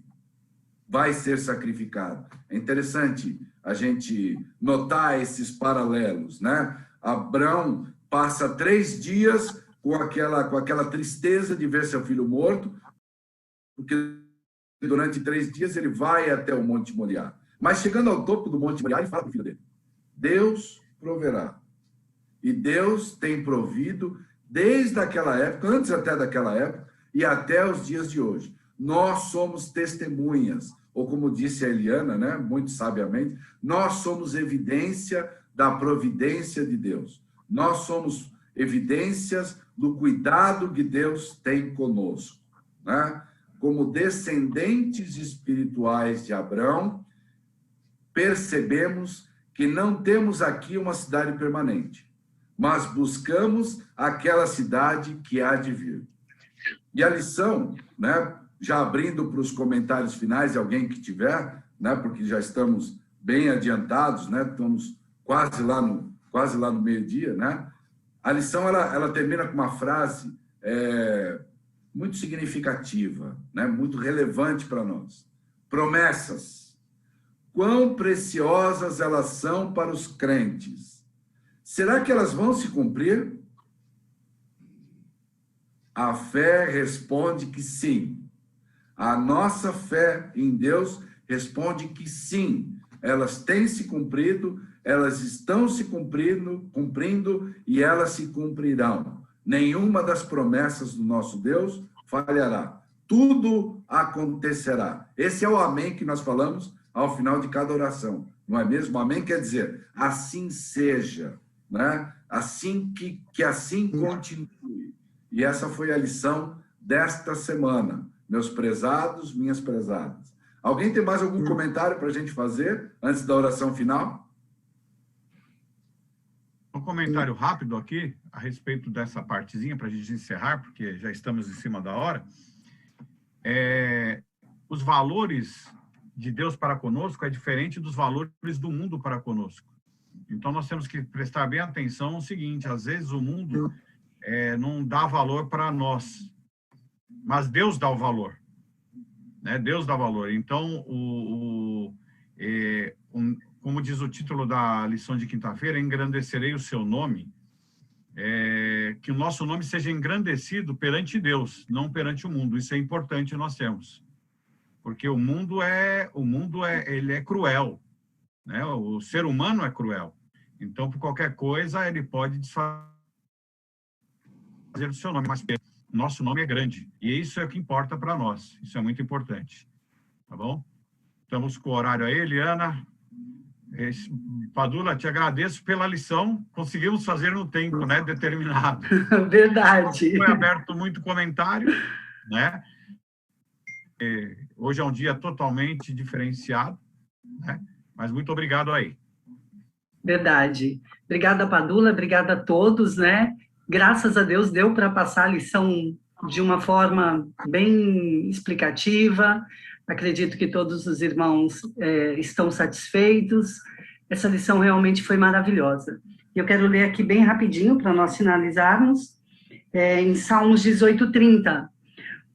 vai ser sacrificado. É interessante a gente notar esses paralelos, né? Abraão passa 3 dias com aquela tristeza de ver seu filho morto, porque durante 3 dias ele vai até o Monte Moriá. Mas chegando ao topo do Monte Moriá, ele fala para o filho dele: Deus proverá. E Deus tem provido desde aquela época, antes até daquela época, e até os dias de hoje. Nós somos testemunhas, ou como disse a Eliana, né, muito sabiamente, nós somos evidência da providência de Deus. Nós somos evidências do cuidado que Deus tem conosco, né? Como descendentes espirituais de Abraão, percebemos que não temos aqui uma cidade permanente, mas buscamos aquela cidade que há de vir. E a lição, né, já abrindo para os comentários finais, alguém que tiver, né, porque já estamos bem adiantados, né, estamos quase lá no meio-dia, né? A lição ela termina com uma frase muito significativa, né, muito relevante para nós. Promessas. Quão preciosas elas são para os crentes. Será que elas vão se cumprir? A fé responde que sim. A nossa fé em Deus responde que sim. Elas têm se cumprido, elas estão se cumprindo e elas se cumprirão. Nenhuma das promessas do nosso Deus falhará. Tudo acontecerá. Esse é o amém que nós falamos ao final de cada oração. Não é mesmo? Amém quer dizer, assim seja, né? Assim que assim continue. E essa foi a lição desta semana, meus prezados, minhas prezadas. Alguém tem mais algum comentário para a gente fazer antes da oração final? Um comentário rápido aqui a respeito dessa partezinha para a gente encerrar, porque já estamos em cima da hora. Os valores de Deus para conosco é diferente dos valores do mundo para conosco. Então, nós temos que prestar bem atenção ao seguinte: às vezes o mundo não dá valor para nós, mas Deus dá o valor, né? Deus dá valor. Então, como diz o título da lição de quinta-feira, engrandecerei o seu nome, que o nosso nome seja engrandecido perante Deus, não perante o mundo. Isso é importante nós temos, porque o mundo ele é cruel, né? O ser humano é cruel. Então, por qualquer coisa, ele pode desfazer o seu nome, mas nosso nome é grande. E isso é o que importa para nós. Isso é muito importante. Tá bom? Estamos com o horário aí, Eliana. Padula, te agradeço pela lição. Conseguimos fazer no tempo, né, determinado. Verdade. Foi aberto muito comentário, né? Hoje é um dia totalmente diferenciado, né? Mas muito obrigado aí. Verdade. Obrigada, Padula. Obrigada a todos, né? Graças a Deus deu para passar a lição de uma forma bem explicativa. Acredito que todos os irmãos estão satisfeitos. Essa lição realmente foi maravilhosa. Eu quero ler aqui bem rapidinho para nós finalizarmos. em Salmos 18:30.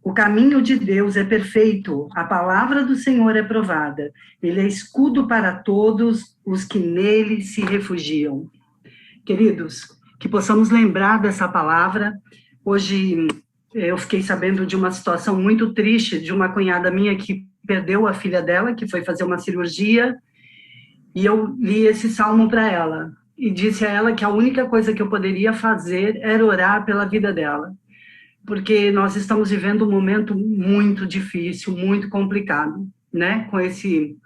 O caminho de Deus é perfeito, a palavra do Senhor é provada. Ele é escudo para todos os que nele se refugiam. Queridos, que possamos lembrar dessa palavra. Hoje eu fiquei sabendo de uma situação muito triste de uma cunhada minha que perdeu a filha dela, que foi fazer uma cirurgia, e eu li esse salmo para ela, e disse a ela que a única coisa que eu poderia fazer era orar pela vida dela, porque nós estamos vivendo um momento muito difícil, muito complicado, né, com esse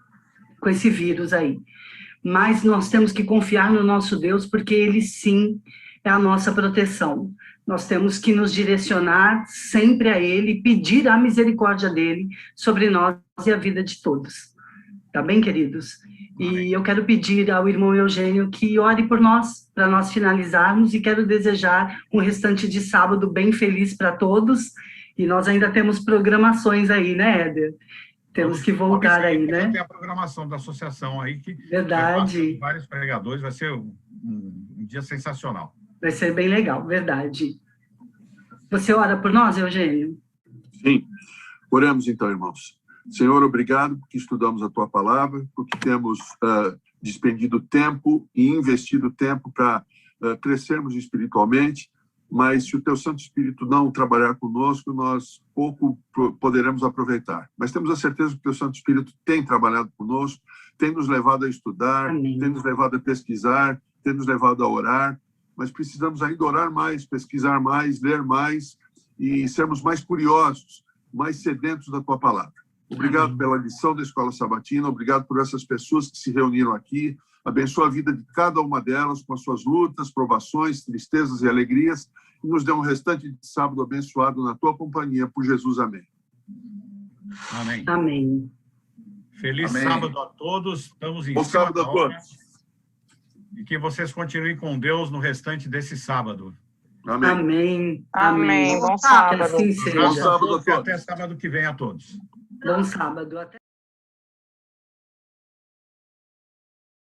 vírus aí. Mas nós temos que confiar no nosso Deus, porque Ele sim é a nossa proteção. Nós temos que nos direcionar sempre a Ele, pedir a misericórdia dEle sobre nós e a vida de todos. Tá bem, queridos? E eu quero pedir ao irmão Eugênio que ore por nós, para nós finalizarmos, e quero desejar um restante de sábado bem feliz para todos. E nós ainda temos programações aí, né, Éder? Temos que voltar aí, né? Tem a programação da associação aí, que verdade. Vários pregadores, vai ser um dia sensacional. Vai ser bem legal, verdade. Você ora por nós, Eugênio? Sim. Oremos então, irmãos. Senhor, obrigado porque estudamos a Tua palavra, porque temos despendido tempo e investido tempo para crescermos espiritualmente, mas se o Teu Santo Espírito não trabalhar conosco, nós pouco poderemos aproveitar. Mas temos a certeza que o Teu Santo Espírito tem trabalhado conosco, tem nos levado a estudar, Amém. Tem nos levado a pesquisar, tem nos levado a orar, mas precisamos ainda orar mais, pesquisar mais, ler mais e sermos mais curiosos, mais sedentos da Tua palavra. Obrigado Amém. pela lição da Escola Sabatina, obrigado por essas pessoas que se reuniram aqui. Abençoa a vida de cada uma delas com as suas lutas, provações, tristezas e alegrias, e nos dê um restante de sábado abençoado na Tua companhia, por Jesus. Amém. Amém. Amém. Feliz Amém. sábado a todos. Estamos em Bom cima sábado da a hora. todos. E que vocês continuem com Deus no restante desse sábado. Amém. Amém. Amém. Bom Que sábado. assim Um abraço seja. a sábado a todos e todos. até sábado que vem a todos. Bom sábado. Até